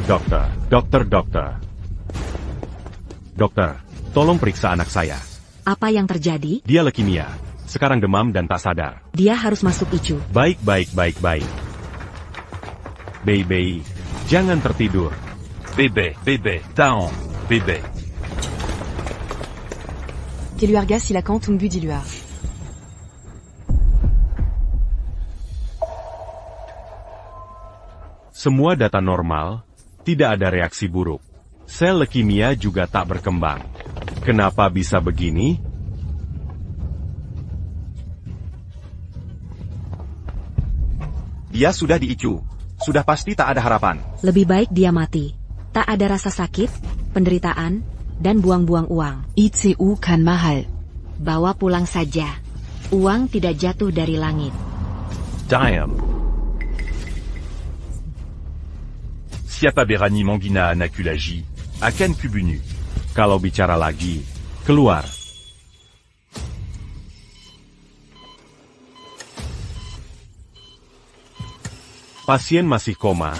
Dokter. Dokter, tolong periksa anak saya. Apa yang terjadi? Dia leukemia. Sekarang demam dan tak sadar. Dia harus masuk ICU. Baik. Baby, jangan tertidur. Bébé, down, bébé. Diluar gaz silakan tumbu diluar. Semua data normal, tidak ada reaksi buruk. Sel leukemia juga tak berkembang. Kenapa bisa begini? Dia sudah di ICU. Sudah pasti tak ada harapan. Lebih baik dia mati. Tak ada rasa sakit, penderitaan, dan buang-buang uang. ICU kan mahal. Bawa pulang saja. Uang tidak jatuh dari langit. Damn. Siapa berani menghina anakku lagi? Akan kubunuh. Kalau bicara lagi, keluar. Pasien masih koma,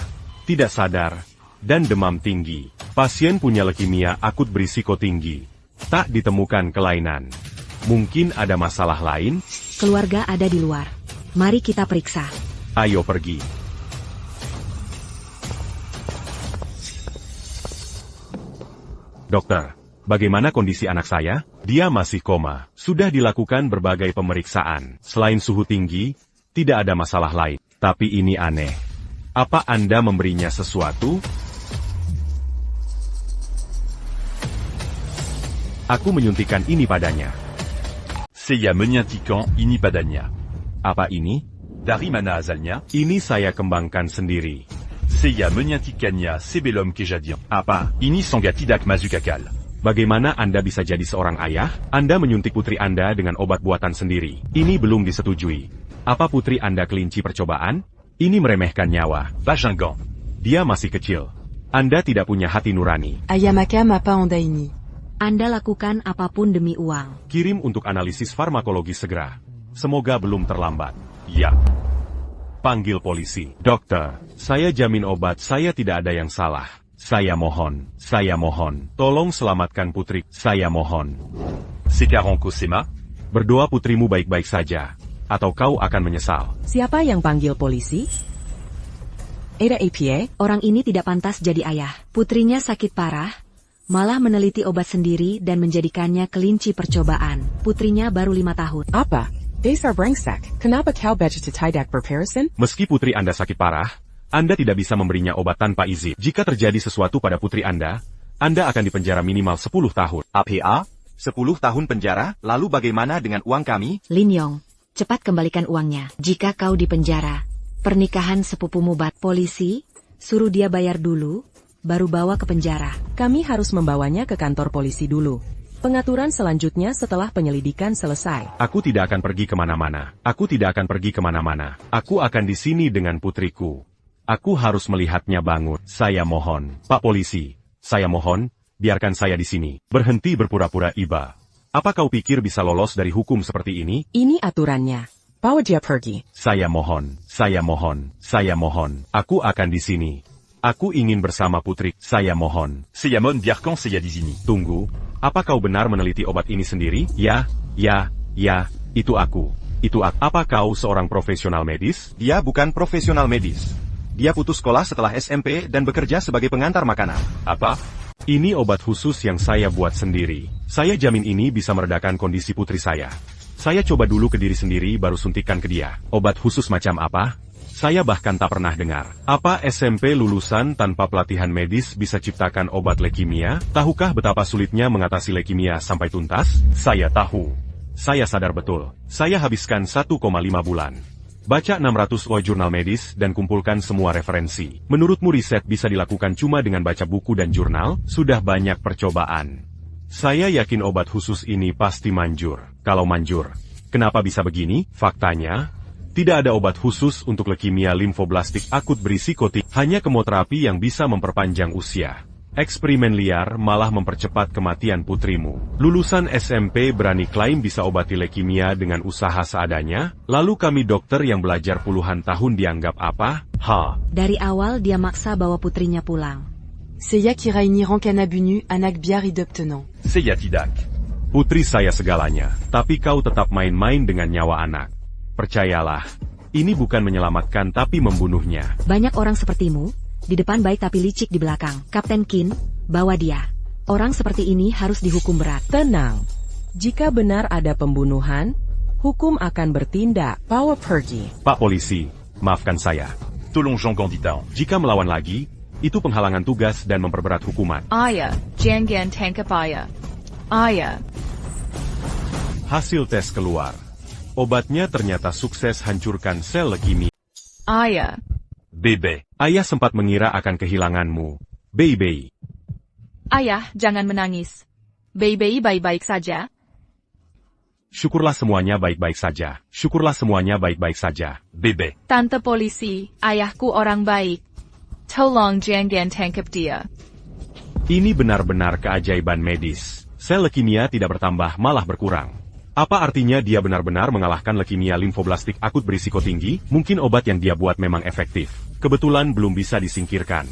tidak sadar, dan demam tinggi. Pasien punya leukemia akut berisiko tinggi. Tak ditemukan kelainan. Mungkin ada masalah lain? Keluarga ada di luar. Mari kita periksa. Ayo pergi. Dokter, bagaimana kondisi anak saya? Dia masih koma. Sudah dilakukan berbagai pemeriksaan. Selain suhu tinggi, tidak ada masalah lain. Tapi ini aneh. Apa Anda memberinya sesuatu? Aku menyuntikkan ini padanya. Saya menyuntikkan ini padanya. Apa ini? Dari mana asalnya? Ini saya kembangkan sendiri. Saya menyuntikkannya sebelum kejadian. Apa? Ini sangat tidak masuk akal. Bagaimana Anda bisa jadi seorang ayah? Anda menyuntik putri Anda dengan obat buatan sendiri. Ini belum disetujui. Apa putri Anda kelinci percobaan? Ini meremehkan nyawa. Bajingan. Dia masih kecil. Anda tidak punya hati nurani. Ayamaka mapa onda ini. Anda lakukan apapun demi uang. Kirim untuk analisis farmakologi segera. Semoga belum terlambat. Ya. Panggil polisi. Dokter, saya jamin obat saya tidak ada yang salah. Saya mohon, tolong selamatkan putri, saya mohon. Sekarang Cosima? Berdoa putrimu baik-baik saja, atau kau akan menyesal. Siapa yang panggil polisi? Ada APA? Orang ini tidak pantas jadi ayah. Putrinya sakit parah, malah meneliti obat sendiri dan menjadikannya kelinci percobaan. Putrinya baru 5 tahun. Apa? Dasar brengsek. Kenapa kau baca tidak berperisan? Meski putri Anda sakit parah, Anda tidak bisa memberinya obat tanpa izin. Jika terjadi sesuatu pada putri Anda akan dipenjara minimal 10 tahun. APA? 10 tahun penjara? Lalu bagaimana dengan uang kami? Lin Yong, cepat kembalikan uangnya. Jika kau dipenjara, pernikahan sepupumu polisi, suruh dia bayar dulu, baru bawa ke penjara. Kami harus membawanya ke kantor polisi dulu. Pengaturan selanjutnya setelah penyelidikan selesai. Aku tidak akan pergi kemana-mana. Aku akan di sini dengan putriku. Aku harus melihatnya bangun. Saya mohon. Pak polisi, saya mohon, biarkan saya di sini. Berhenti berpura-pura iba. Apa kau pikir bisa lolos dari hukum seperti ini? Ini aturannya. Bawa dia pergi. Saya mohon. Aku akan di sini. Aku ingin bersama putri. Saya mohon. Saya mohon biarkan saya di sini. Tunggu. Apa kau benar meneliti obat ini sendiri? Ya, itu aku. Apa kau seorang profesional medis? Dia bukan profesional medis. Dia putus sekolah setelah SMP dan bekerja sebagai pengantar makanan. Apa? Ini obat khusus yang saya buat sendiri. Saya jamin ini bisa meredakan kondisi putri saya. Saya coba dulu ke diri sendiri baru suntikan ke dia. Obat khusus macam apa? Saya bahkan tak pernah dengar. Apa SMP lulusan tanpa pelatihan medis bisa ciptakan obat leukemia? Tahukah betapa sulitnya mengatasi leukemia sampai tuntas? Saya tahu. Saya sadar betul. Saya habiskan 1,5 bulan. Baca 600 jurnal medis dan kumpulkan semua referensi. Menurutmu riset bisa dilakukan cuma dengan baca buku dan jurnal? Sudah banyak percobaan. Saya yakin obat khusus ini pasti manjur. Kalau manjur, kenapa bisa begini? Faktanya, tidak ada obat khusus untuk leukemia limfoblastik akut berisiko tinggi, hanya kemoterapi yang bisa memperpanjang usia. Eksperimen liar malah mempercepat kematian putrimu. Lulusan SMP berani klaim bisa obati leukemia dengan usaha seadanya? Lalu kami dokter yang belajar puluhan tahun dianggap apa? Dari awal dia maksa bawa putrinya pulang. Seiya qui réuniront Canabunu, anak biari d'obtenant. Seiya tidak. Putri saya segalanya, tapi kau tetap main-main dengan nyawa anak. Percayalah, ini bukan menyelamatkan tapi membunuhnya. Banyak orang sepertimu, di depan baik tapi licik di belakang. Kapten Qin, bawa dia. Orang seperti ini harus dihukum berat. Tenang. Jika benar ada pembunuhan, hukum akan bertindak. Bawa pergi. Pak Polisi, maafkan saya. Tolong Jean Ganditao. Jika melawan lagi, itu penghalangan tugas dan memperberat hukuman. Ayah, jangan tangkap ayah. Ayah. Hasil tes keluar. Obatnya ternyata sukses hancurkan sel leukemia. Ayah. Bebe. Ayah sempat mengira akan kehilanganmu. Baby. Ayah, jangan menangis. Baby baik-baik saja. Syukurlah semuanya baik-baik saja. Syukurlah semuanya baik-baik saja. Bebe. Tante polisi, ayahku orang baik. Tolong jangan tangkap dia. Ini benar-benar keajaiban medis. Sel leukemia tidak bertambah malah berkurang. Apa artinya dia benar-benar mengalahkan leukemia limfoblastik akut berisiko tinggi? Mungkin obat yang dia buat memang efektif. Kebetulan belum bisa disingkirkan.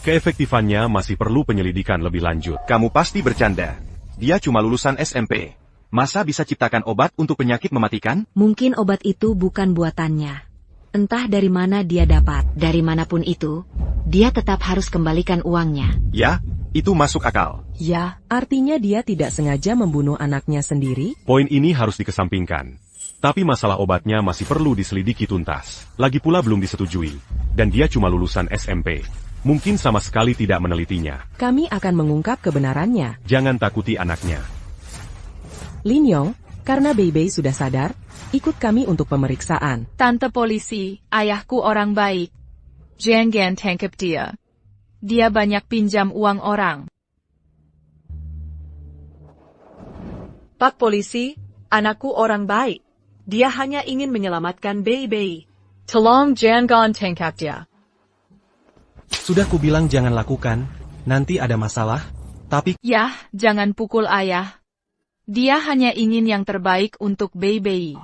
Keefektifannya masih perlu penyelidikan lebih lanjut. Kamu pasti bercanda. Dia cuma lulusan SMP. Masa bisa ciptakan obat untuk penyakit mematikan? Mungkin obat itu bukan buatannya. Entah dari mana dia dapat. Dari manapun itu, dia tetap harus kembalikan uangnya. Ya, itu masuk akal. Ya, artinya dia tidak sengaja membunuh anaknya sendiri? Poin ini harus dikesampingkan. Tapi masalah obatnya masih perlu diselidiki tuntas. Lagi pula belum disetujui. Dan dia cuma lulusan SMP. Mungkin sama sekali tidak menelitinya. Kami akan mengungkap kebenarannya. Jangan takuti anaknya. Lin Yong, karena Beibei sudah sadar, ikut kami untuk pemeriksaan. Tante polisi, ayahku orang baik. Jangan tangkap dia. Dia banyak pinjam uang orang. Pak Polisi, anakku orang baik. Dia hanya ingin menyelamatkan Beibei. Tolong jangan tangkap dia. Sudah kubilang jangan lakukan, nanti ada masalah, tapi... Yah, jangan pukul ayah. Dia hanya ingin yang terbaik untuk Beibei.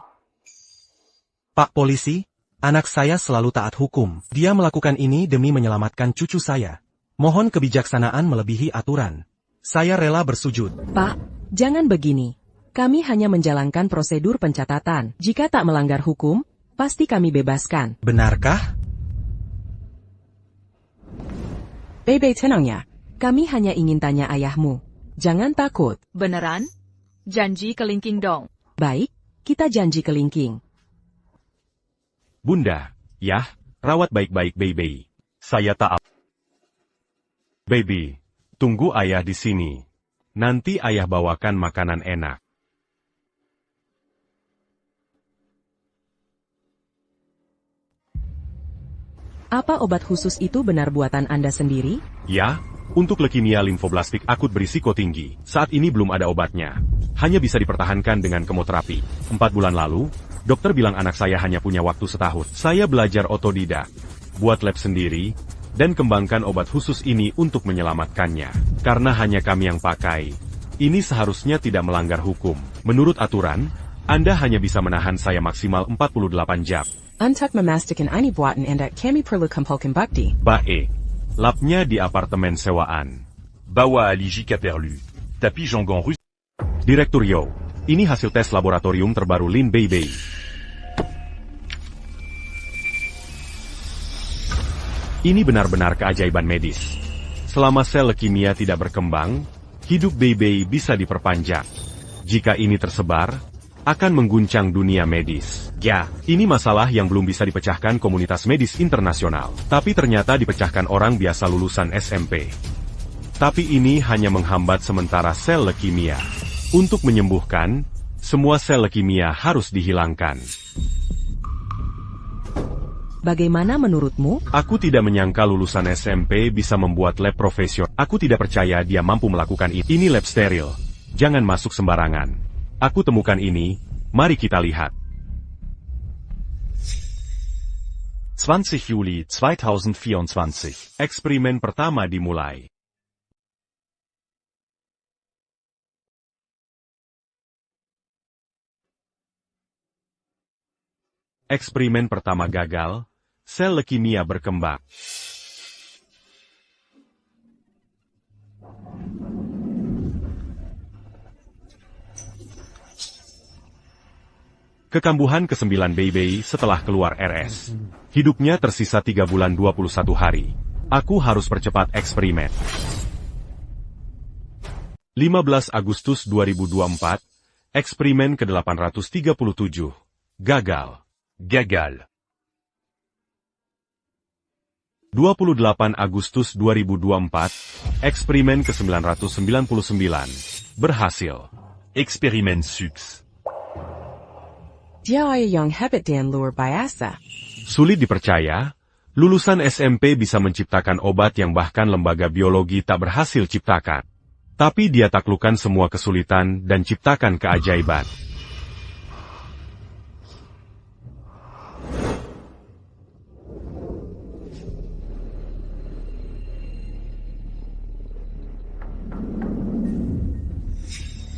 Pak Polisi, anak saya selalu taat hukum. Dia melakukan ini demi menyelamatkan cucu saya. Mohon kebijaksanaan melebihi aturan. Saya rela bersujud. Pak, jangan begini. Kami hanya menjalankan prosedur pencatatan. Jika tak melanggar hukum, pasti kami bebaskan. Benarkah? Beibei tenang ya. Kami hanya ingin tanya ayahmu. Jangan takut. Beneran? Janji kelingking dong. Baik, kita janji kelingking. Bunda, yah, rawat baik-baik Beibei. Saya tak. Baby, tunggu ayah di sini. Nanti ayah bawakan makanan enak. Apa obat khusus itu benar buatan Anda sendiri? Ya, untuk leukemia limfoblastik akut berisiko tinggi. Saat ini belum ada obatnya. Hanya bisa dipertahankan dengan kemoterapi. 4 bulan lalu, dokter bilang anak saya hanya punya waktu setahun. Saya belajar otodidak, buat lab sendiri, dan kembangkan obat khusus ini untuk menyelamatkannya. Karena hanya kami yang pakai. Ini seharusnya tidak melanggar hukum. Menurut aturan, Anda hanya bisa menahan saya maksimal 48 jam. Untuk memastikan ini buatan Anda kami perlu kumpulkan bukti. Bae, labnya di apartemen sewaan. Bawa Ali Jika Perlu. Tapi Jongon Rus. Direktur Yo, ini hasil tes laboratorium terbaru Lin Beibei. Ini benar-benar keajaiban medis. Selama sel leukemia tidak berkembang, hidup Beibei bisa diperpanjang. Jika ini tersebar, akan mengguncang dunia medis. Ya, ini masalah yang belum bisa dipecahkan komunitas medis internasional. Tapi ternyata dipecahkan orang biasa lulusan SMP. Tapi ini hanya menghambat sementara sel leukemia. Untuk menyembuhkan, semua sel leukemia harus dihilangkan. Bagaimana menurutmu? Aku tidak menyangka lulusan SMP bisa membuat lab profesional. Aku tidak percaya dia mampu melakukan ini. Ini lab steril. Jangan masuk sembarangan. Aku temukan ini, mari kita lihat. 20 Juli 2024. Eksperimen pertama dimulai. Eksperimen pertama gagal, sel leukemia berkembang. Kekambuhan ke-9 Bei setelah keluar RS. Hidupnya tersisa 3 bulan 21 hari. Aku harus percepat eksperimen. 15 Agustus 2024, eksperimen ke-837. Gagal. Gagal. 28 Agustus 2024, eksperimen ke-999. Berhasil. Expérimen sucks. Dia yang hebat dan luar biasa. Sulit dipercaya, lulusan SMP bisa menciptakan obat yang bahkan lembaga biologi tak berhasil ciptakan. Tapi dia taklukkan semua kesulitan dan ciptakan keajaiban.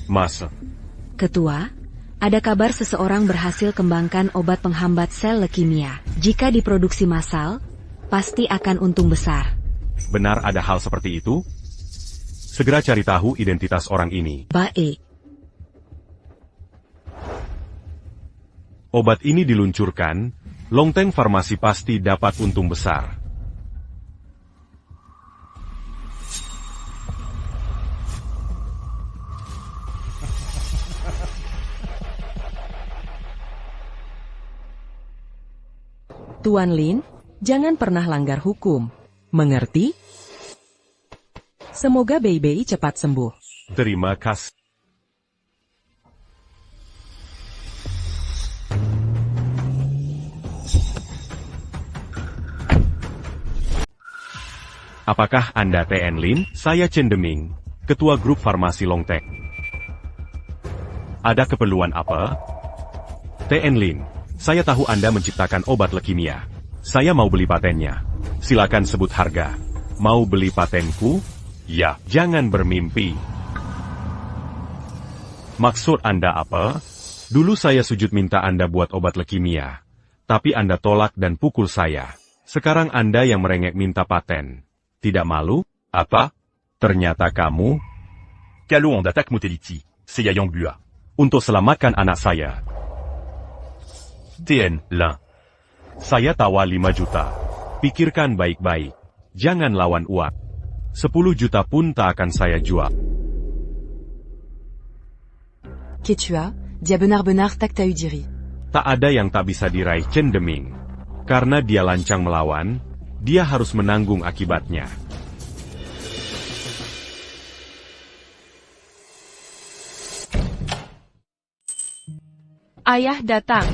Masa. Ketua, ada kabar seseorang berhasil kembangkan obat penghambat sel leukemia. Jika diproduksi massal, pasti akan untung besar. Benar ada hal seperti itu? Segera cari tahu identitas orang ini. Baik. Obat ini diluncurkan, Longteng Farmasi pasti dapat untung besar. Tuan Lin, jangan pernah langgar hukum. Mengerti? Semoga Bei cepat sembuh. Terima kasih. Apakah Anda TN Lin? Saya Chen Deming, Ketua Grup Farmasi Longteng. Ada keperluan apa? TN Lin, saya tahu Anda menciptakan obat leukemia. Saya mau beli patennya. Silakan sebut harga. Mau beli patenku? Ya, jangan bermimpi. Maksud Anda apa? Dulu saya sujud minta Anda buat obat leukemia. Tapi Anda tolak dan pukul saya. Sekarang Anda yang merengek minta paten. Tidak malu? Apa? Ternyata kamu? Calo on attaque Moteliti. C'est Yang Bua. Untuk selamatkan anak saya. TN, l'un. Saya tawar 5 juta. Pikirkan baik-baik. Jangan lawan uang. 10 juta pun tak akan saya jual. Ketua, dia benar-benar tak tahu diri. Tak ada yang tak bisa diraih Chen Deming. Karena dia lancang melawan, dia harus menanggung akibatnya. Ayah datang.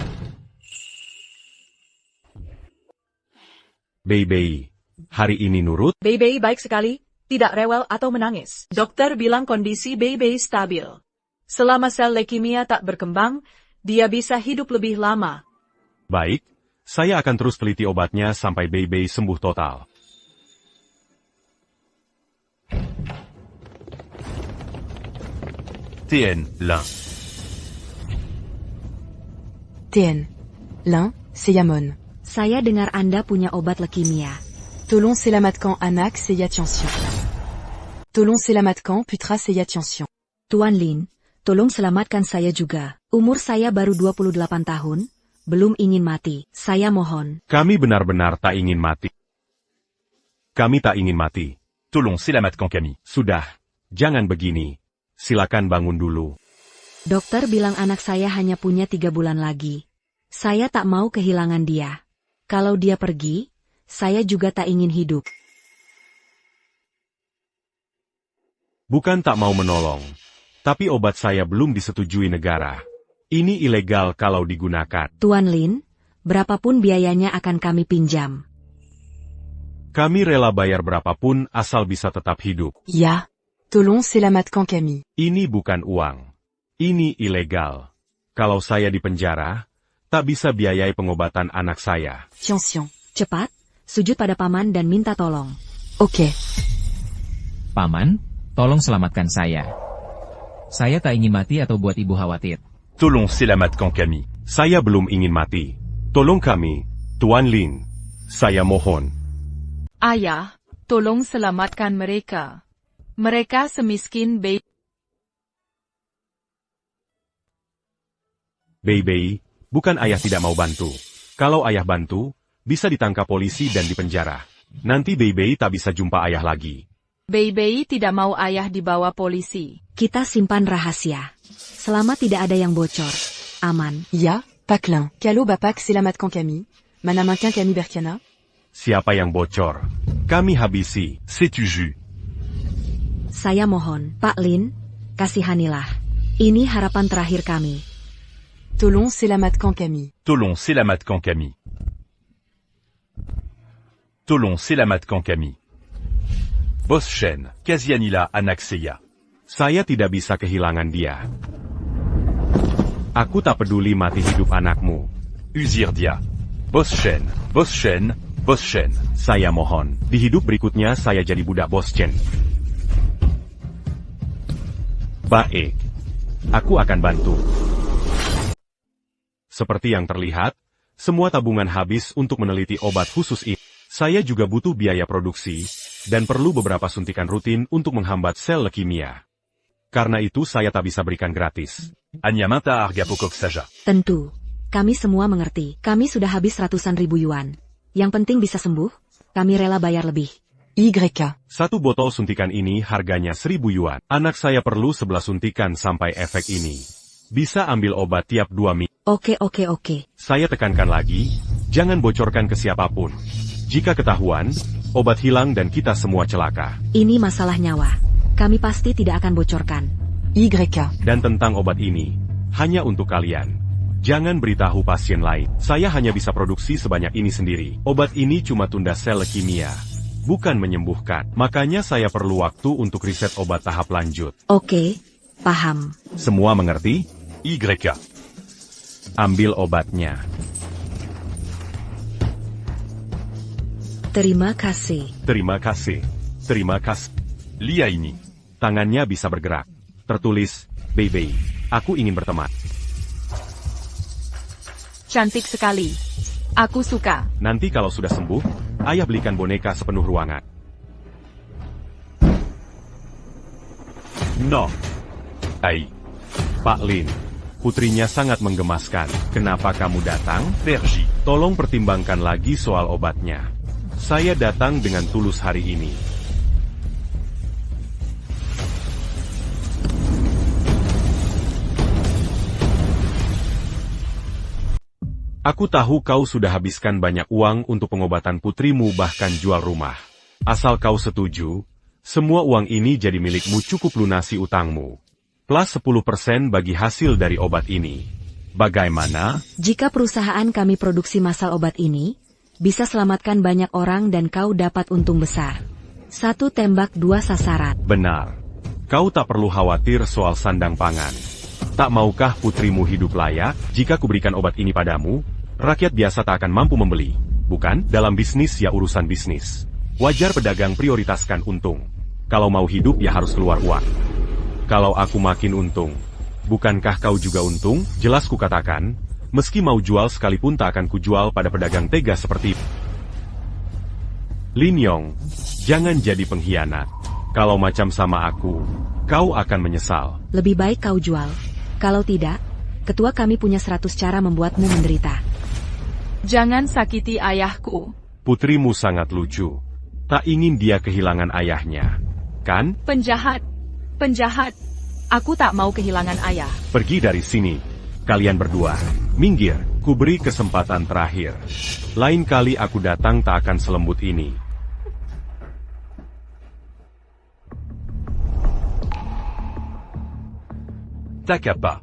Bei, hari ini nurut? Bei baik sekali, tidak rewel atau menangis. Dokter bilang kondisi Bei stabil. Selama sel leukemia tak berkembang, dia bisa hidup lebih lama. Baik, saya akan terus teliti obatnya sampai Bei sembuh total. TN, l'un. TN. L'un, c'est Yamon. Saya dengar Anda punya obat leukemia. Tolong selamatkan anak saya Tianxian. Tolong selamatkan putra saya Tianxian. Tuan Lin, tolong selamatkan saya juga. Umur saya baru 28 tahun, belum ingin mati. Saya mohon. Kami benar-benar tak ingin mati. Kami tak ingin mati. Tolong selamatkan kami. Sudah, jangan begini. Silakan bangun dulu. Dokter bilang anak saya hanya punya 3 bulan lagi. Saya tak mau kehilangan dia. Kalau dia pergi, saya juga tak ingin hidup. Bukan tak mau menolong. Tapi obat saya belum disetujui negara. Ini ilegal kalau digunakan. Tuan Lin, berapapun biayanya akan kami pinjam. Kami rela bayar berapapun asal bisa tetap hidup. Ya. Tolong selamatkan kami. Ini bukan uang. Ini ilegal. Kalau saya dipenjara, tak bisa biayai pengobatan anak saya. Tianxian. Cepat, sujud pada paman dan minta tolong. Oke. Paman, tolong selamatkan saya. Saya tak ingin mati atau buat ibu khawatir. Tolong selamatkan kami. Saya belum ingin mati. Tolong kami, Tuan Lin. Saya mohon. Ayah, tolong selamatkan mereka. Mereka semiskin Bei. Bei, bukan ayah tidak mau bantu. Kalau ayah bantu, bisa ditangkap polisi dan dipenjara. Nanti Bei tak bisa jumpa ayah lagi. Bei tidak mau ayah dibawa polisi. Kita simpan rahasia. Selama tidak ada yang bocor. Aman. Ya, Paclin. Calo Bapak selamatkan kami. Mana makin kami Berkiana? Siapa yang bocor? Kami habisi. C'est-tu Ju? Saya mohon, Pak Lin, kasihanilah. Ini harapan terakhir kami. Tolong selamatkan kami. Tolong selamatkan kami. Tolong selamatkan kami. Boss Shen, kasianilah anak saya. Saya tidak bisa kehilangan dia. Aku tak peduli mati hidup anakmu. Usir dia. Boss Shen, Boss Shen, Boss Shen. Saya mohon, di hidup berikutnya saya jadi budak Bos Chen. Baik. Aku akan bantu. Seperti yang terlihat, semua tabungan habis untuk meneliti obat khusus ini. Saya juga butuh biaya produksi, dan perlu beberapa suntikan rutin untuk menghambat sel leukemia. Karena itu saya tak bisa berikan gratis. Hanya minta harga pokok saja. Tentu. Kami semua mengerti. Kami sudah habis ratusan ribu yuan. Yang penting bisa sembuh, kami rela bayar lebih. YK. Satu botol suntikan ini harganya 1.000 yuan. Anak saya perlu 11 suntikan sampai efek ini. Bisa ambil obat tiap 2 minggu. Oke. Saya tekankan lagi, jangan bocorkan ke siapapun. Jika ketahuan, obat hilang dan kita semua celaka. Ini masalah nyawa. Kami pasti tidak akan bocorkan. YK. Dan tentang obat ini, hanya untuk kalian. Jangan beritahu pasien lain. Saya hanya bisa produksi sebanyak ini sendiri. Obat ini cuma tunda sel leukemia, bukan menyembuhkan. Makanya saya perlu waktu untuk riset obat tahap lanjut. Oke, paham. Semua mengerti? YK. Ambil obatnya. Terima kasih. Terima kasih. Terima kasih. Lia ini. Tangannya bisa bergerak. Tertulis, Bei. Aku ingin berteman. Cantik sekali. Aku suka. Nanti kalau sudah sembuh, ayah belikan boneka sepenuh ruangan. No. Aïe. Pak Lin, putrinya sangat menggemaskan. Kenapa kamu datang? Pergi. Tolong pertimbangkan lagi soal obatnya. Saya datang dengan tulus hari ini. Aku tahu kau sudah habiskan banyak uang untuk pengobatan putrimu bahkan jual rumah. Asal kau setuju, semua uang ini jadi milikmu cukup lunasi utangmu. Plus 10% bagi hasil dari obat ini. Bagaimana? Jika perusahaan kami produksi masal obat ini, bisa selamatkan banyak orang dan kau dapat untung besar. 1 tembak 2 sasaran. Benar. Kau tak perlu khawatir soal sandang pangan. Tak maukah putrimu hidup layak? Jika kuberikan obat ini padamu, rakyat biasa tak akan mampu membeli. Bukan? Dalam bisnis ya urusan bisnis. Wajar pedagang prioritaskan untung. Kalau mau hidup ya harus keluar uang. Kalau aku makin untung, bukankah kau juga untung? Jelas kukatakan, meski mau jual sekalipun tak akan kujual pada pedagang tega seperti Lin Yong. Jangan jadi pengkhianat. Kalau macam sama aku, kau akan menyesal. Lebih baik kau jual. Kalau tidak, ketua kami punya 100 cara membuatmu menderita. Jangan sakiti ayahku. Putrimu sangat lucu. Tak ingin dia kehilangan ayahnya, kan? Penjahat. Penjahat. Aku tak mau kehilangan ayah. Pergi dari sini. Kalian berdua. Minggir. Kuberi kesempatan terakhir. Lain kali aku datang tak akan selembut ini. Takapa.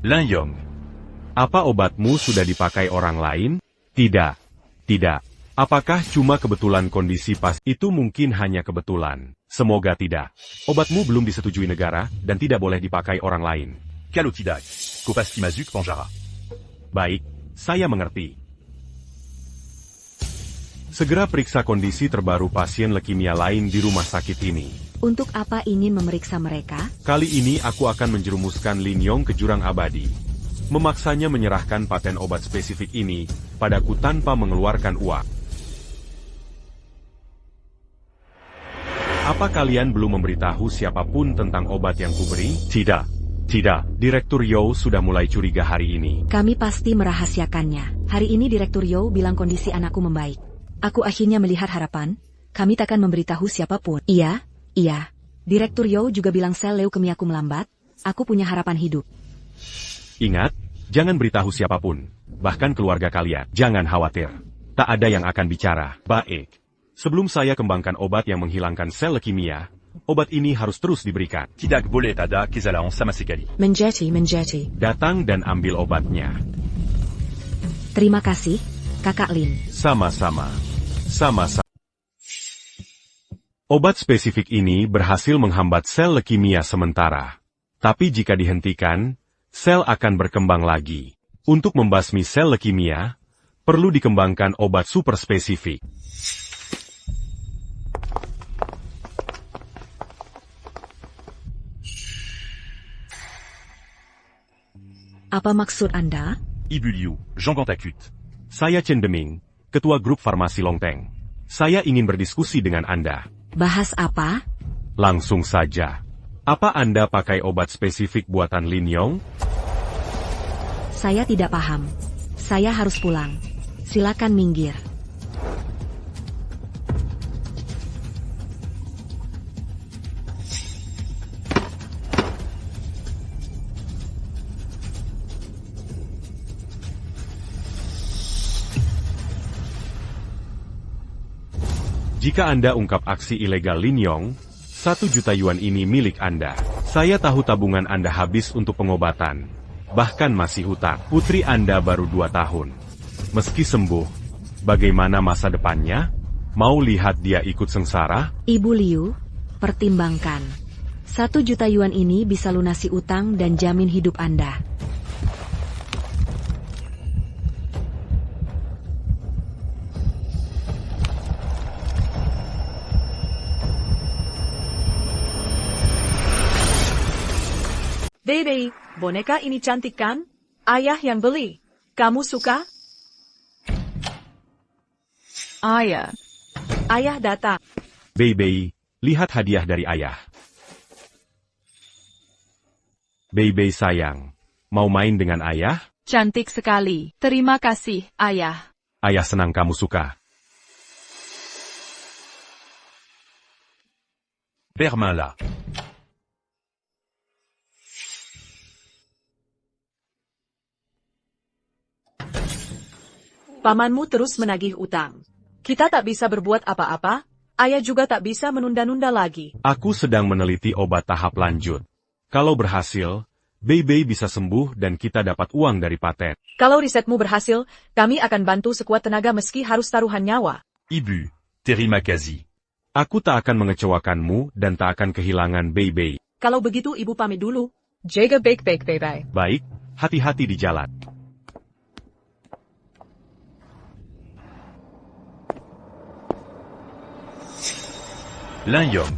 Lin Yong. Apa obatmu sudah dipakai orang lain? Tidak. Tidak. Apakah cuma kebetulan kondisi pas? Itu mungkin hanya kebetulan. Semoga tidak. Obatmu belum disetujui negara, dan tidak boleh dipakai orang lain. Kalau tidak, kau pasti masuk penjara. Baik, saya mengerti. Segera periksa kondisi terbaru pasien leukemia lain di rumah sakit ini. Untuk apa ingin memeriksa mereka? Kali ini aku akan menjerumuskan Lin Yong ke jurang abadi. Memaksanya menyerahkan paten obat spesifik ini padaku tanpa mengeluarkan uang. Apa kalian belum memberitahu siapapun tentang obat yang kuberi? Tidak. Direktur Yao sudah mulai curiga hari ini. Kami pasti merahasiakannya. Hari ini Direktur Yao bilang kondisi anakku membaik. Aku akhirnya melihat harapan. Kami takkan memberitahu siapapun. Iya. Direktur Yao juga bilang sel leukemiaku melambat. Aku punya harapan hidup. Ingat, jangan beritahu siapapun. Bahkan keluarga kalian. Jangan khawatir. Tak ada yang akan bicara. Baik. Sebelum saya kembangkan obat yang menghilangkan sel leukemia, obat ini harus terus diberikan. Tidak boleh ada kesalahan sama sekali. Menjadi. Datang dan ambil obatnya. Terima kasih, Kakak Lin. Sama-sama. Obat spesifik ini berhasil menghambat sel leukemia sementara. Tapi jika dihentikan, sel akan berkembang lagi. Untuk membasmi sel leukemia, perlu dikembangkan obat super spesifik. Apa maksud Anda? Ibu Liu, Jean Cantacut. Saya Chen Deming, Ketua Grup Farmasi Longteng. Saya ingin berdiskusi dengan Anda. Bahas apa? Langsung saja. Apa Anda pakai obat spesifik buatan Lin Yong? Saya tidak paham. Saya harus pulang. Silakan minggir. Jika Anda ungkap aksi ilegal Lin Yong, 1 juta yuan ini milik Anda. Saya tahu tabungan Anda habis untuk pengobatan. Bahkan masih hutang. Putri Anda baru 2 tahun. Meski sembuh, bagaimana masa depannya? Mau lihat dia ikut sengsara? Ibu Liu, pertimbangkan. 1 juta yuan ini bisa lunasi utang dan jamin hidup Anda. Baby, boneka ini cantik kan? Ayah yang beli. Kamu suka? Ayah. Ayah datang. Baby, lihat hadiah dari ayah. Baby sayang, mau main dengan ayah? Cantik sekali. Terima kasih, Ayah. Ayah senang kamu suka. Père là. Pamanmu terus menagih utang. Kita tak bisa berbuat apa-apa, ayah juga tak bisa menunda-nunda lagi. Aku sedang meneliti obat tahap lanjut. Kalau berhasil, Baby bisa sembuh dan kita dapat uang dari paten. Kalau risetmu berhasil, kami akan bantu sekuat tenaga meski harus taruhan nyawa. Ibu, terima kasih. Aku tak akan mengecewakanmu dan tak akan kehilangan Baby. Kalau begitu ibu pamit dulu. Jaga baik-baik, baby. Baik, hati-hati di jalan. Lin Yong.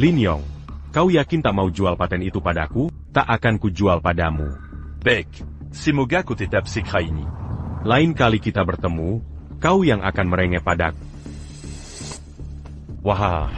Lin Yong, kau yakin tak mau jual paten itu padaku? Tak akan kujual padamu. Baik, semoga kau tetap sekra ini. Lain kali kita bertemu, kau yang akan merengek padaku. Wah.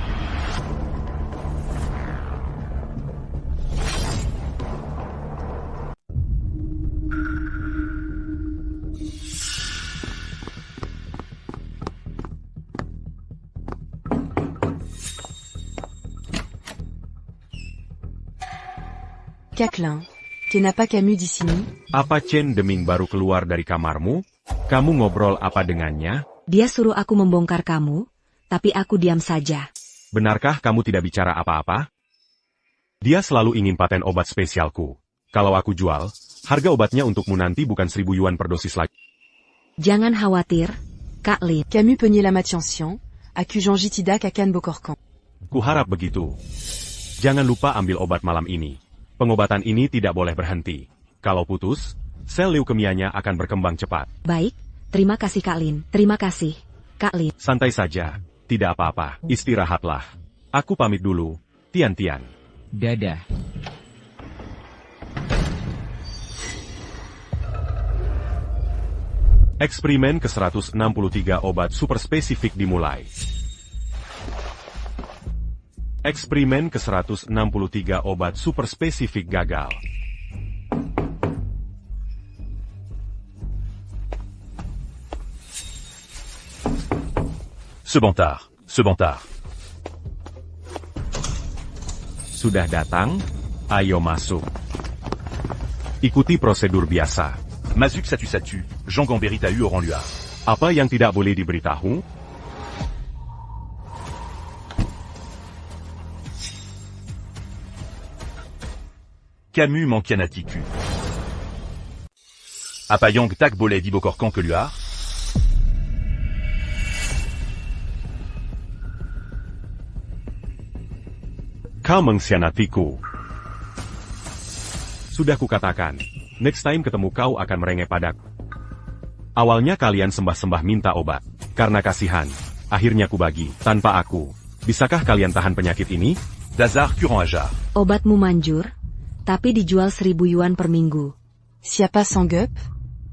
Caclin, kenapa Camus di sini? Apa Chen Deming baru keluar dari kamarmu? Kamu ngobrol apa dengannya? Dia suruh aku membongkar kamu, tapi aku diam saja. Benarkah kamu tidak bicara apa-apa? Dia selalu ingin paten obat spesialku. Kalau aku jual, harga obatnya untukmu nanti bukan 1.000 yuan per dosis lagi. Jangan khawatir, Kak Lin. Camus Peunier Lamatiancien, Acujangi Tidak Kakan Bokorkan. Kuharap begitu. Jangan lupa ambil obat malam ini. Pengobatan ini tidak boleh berhenti. Kalau putus, sel leukemianya akan berkembang cepat. Baik, terima kasih Kak Lin. Terima kasih, Kak Lin. Santai saja, tidak apa-apa, istirahatlah. Aku pamit dulu. Tian-Tian. Dadah. Eksperimen ke-163 obat super spesifik dimulai. Eksperimen ke-163 obat super spesifik gagal. Sebentar, sebentar. Sudah datang? Ayo masuk. Ikuti prosedur biasa. Mazuk Satu, Jean Gamberi Tahu Oran Luar. Apa yang tidak boleh diberitahu? Camus Mankianatiku. Apayang Tak Boleh Dibokorkan ke Luar. Kau mengkhianatiku. Sudah kukatakan, next time ketemu kau akan merengek padaku. Awalnya kalian sembah-sembah minta obat, karena kasihan. Akhirnya kubagi, tanpa aku. Bisakah kalian tahan penyakit ini? Dazar Curant Ajar. Obatmu manjur, tapi dijual 1.000 yuan per minggu. Siapa Sangup?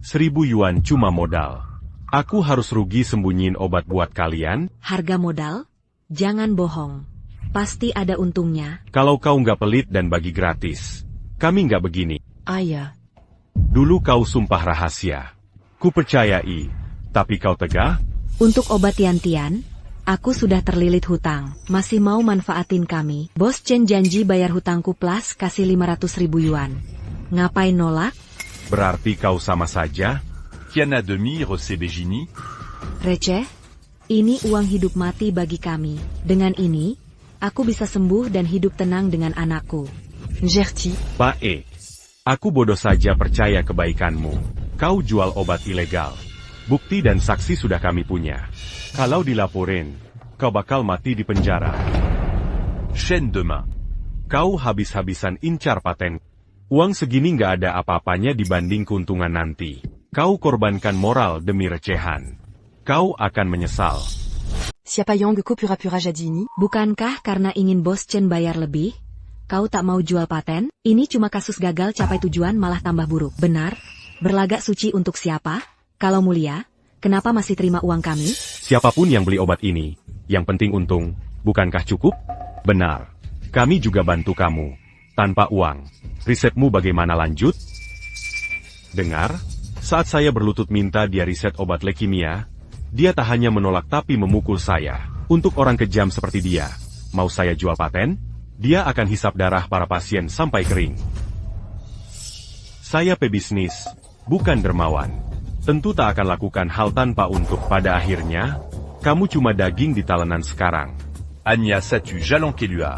1.000 yuan cuma modal. Aku harus rugi sembunyiin obat buat kalian? Harga modal? Jangan bohong. Pasti ada untungnya. Kalau kau nggak pelit dan bagi gratis, kami nggak begini. Ayah. Dulu kau sumpah rahasia. Ku percayai, tapi kau tegah? Untuk obat Tian-Tian, aku sudah terlilit hutang. Masih mau manfaatin kami? Bos Chen janji bayar hutangku plus kasih 500.000 yuan. Ngapain nolak? Berarti kau sama saja? Kiana Demi Rose Begini. Receh? Ini uang hidup mati bagi kami. Dengan ini, aku bisa sembuh dan hidup tenang dengan anakku. Gerti. Bae. Aku bodoh saja percaya kebaikanmu. Kau jual obat ilegal. Bukti dan saksi sudah kami punya. Kalau dilaporin, kau bakal mati di penjara. Chaîne de main. Kau habis-habisan incar paten. Uang segini nggak ada apa-apanya dibanding keuntungan nanti. Kau korbankan moral demi recehan. Kau akan menyesal. Siapa Yang Pura-Pura Jadini? Bukankah karena ingin Bos Chen bayar lebih, kau tak mau jual paten? Ini cuma kasus gagal capai tujuan malah tambah buruk. Benar? Berlagak suci untuk siapa? Kalau mulia, kenapa masih terima uang kami? Siapapun yang beli obat ini, yang penting untung, bukankah cukup? Benar. Kami juga bantu kamu. Tanpa uang. Risetmu bagaimana lanjut? Dengar, saat saya berlutut minta dia riset obat leukemia, dia tak hanya menolak tapi memukul saya. Untuk orang kejam seperti dia, mau saya jual paten? Dia akan hisap darah para pasien sampai kering. Saya pebisnis, bukan dermawan. Tentu tak akan lakukan hal tanpa untuk. Pada akhirnya, kamu cuma daging di talenan sekarang. Anya Satu Jalan Keluar.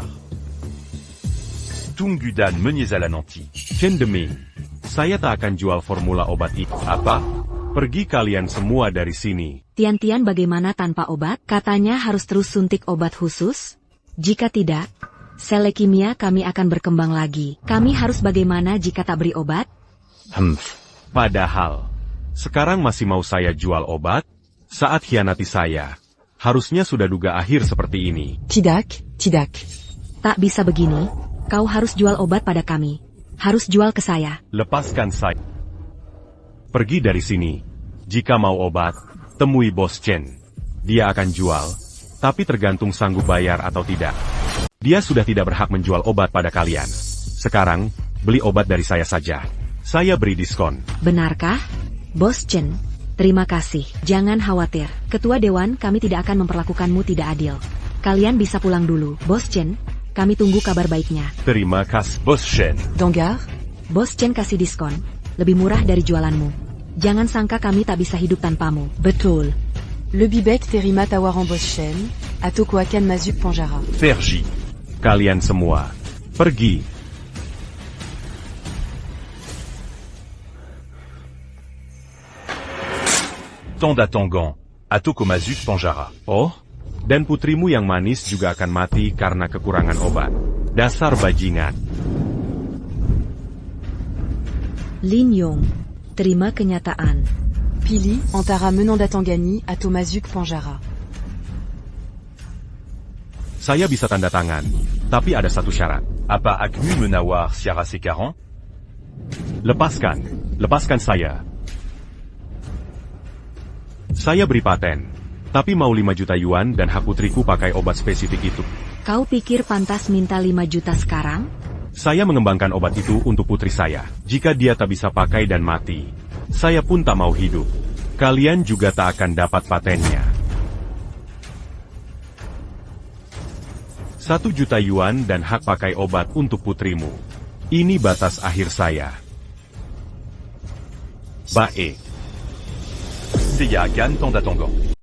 Tunggudan Menyezalananti. Chen Deming, saya tak akan jual formula obat itu. Apa? Pergi kalian semua dari sini. Tian-Tian bagaimana tanpa obat? Katanya harus terus suntik obat khusus? Jika tidak, sel leukemia kami akan berkembang lagi. Kami harus bagaimana jika tak beri obat? Padahal, sekarang masih mau saya jual obat? Saat hianati saya, harusnya sudah duga akhir seperti ini. Tidak. Tak bisa begini, kau harus jual obat pada kami. Harus jual ke saya. Lepaskan saya. Pergi dari sini. Jika mau obat, temui Bos Chen. Dia akan jual, tapi tergantung sanggup bayar atau tidak. Dia sudah tidak berhak menjual obat pada kalian. Sekarang, beli obat dari saya saja. Saya beri diskon. Benarkah? Bos Chen, terima kasih. Jangan khawatir. Ketua Dewan kami tidak akan memperlakukanmu tidak adil. Kalian bisa pulang dulu. Bos Chen, kami tunggu kabar baiknya. Terima kasih. Bos Chen. Dangar? Bos Chen kasih diskon. Lebih murah dari jualanmu. Jangan sangka kami tak bisa hidup tanpamu. Betul. Le Bibek Terima Tawaran Bos Chen, Atoko Akan Mazuk Panjara. Pergi. Kalian semua, pergi. Tanda Tangan. Atoko Mazuk Panjara. Oh, dan putrimu yang manis juga akan mati karena kekurangan obat. Dasar bajingan. Lin Yong, terima kenyataan. Pili, Antara Menandatangani, Atomazuk Panjara. Saya bisa tanda tangan, Tapi ada satu syarat. Apa Akmu menawar Siara Sekaran? Lepaskan saya. Saya beri paten. Tapi mau 5 juta yuan dan hak putriku pakai obat spesifik itu. Kau pikir pantas minta 5 juta sekarang? Saya mengembangkan obat itu untuk putri saya. Jika dia tak bisa pakai dan mati, saya pun tak mau hidup. Kalian juga tak akan dapat patennya. 1 juta yuan dan hak pakai obat untuk putrimu. Ini batas akhir saya. Baik. Seiya Gan Tanda Tonggong.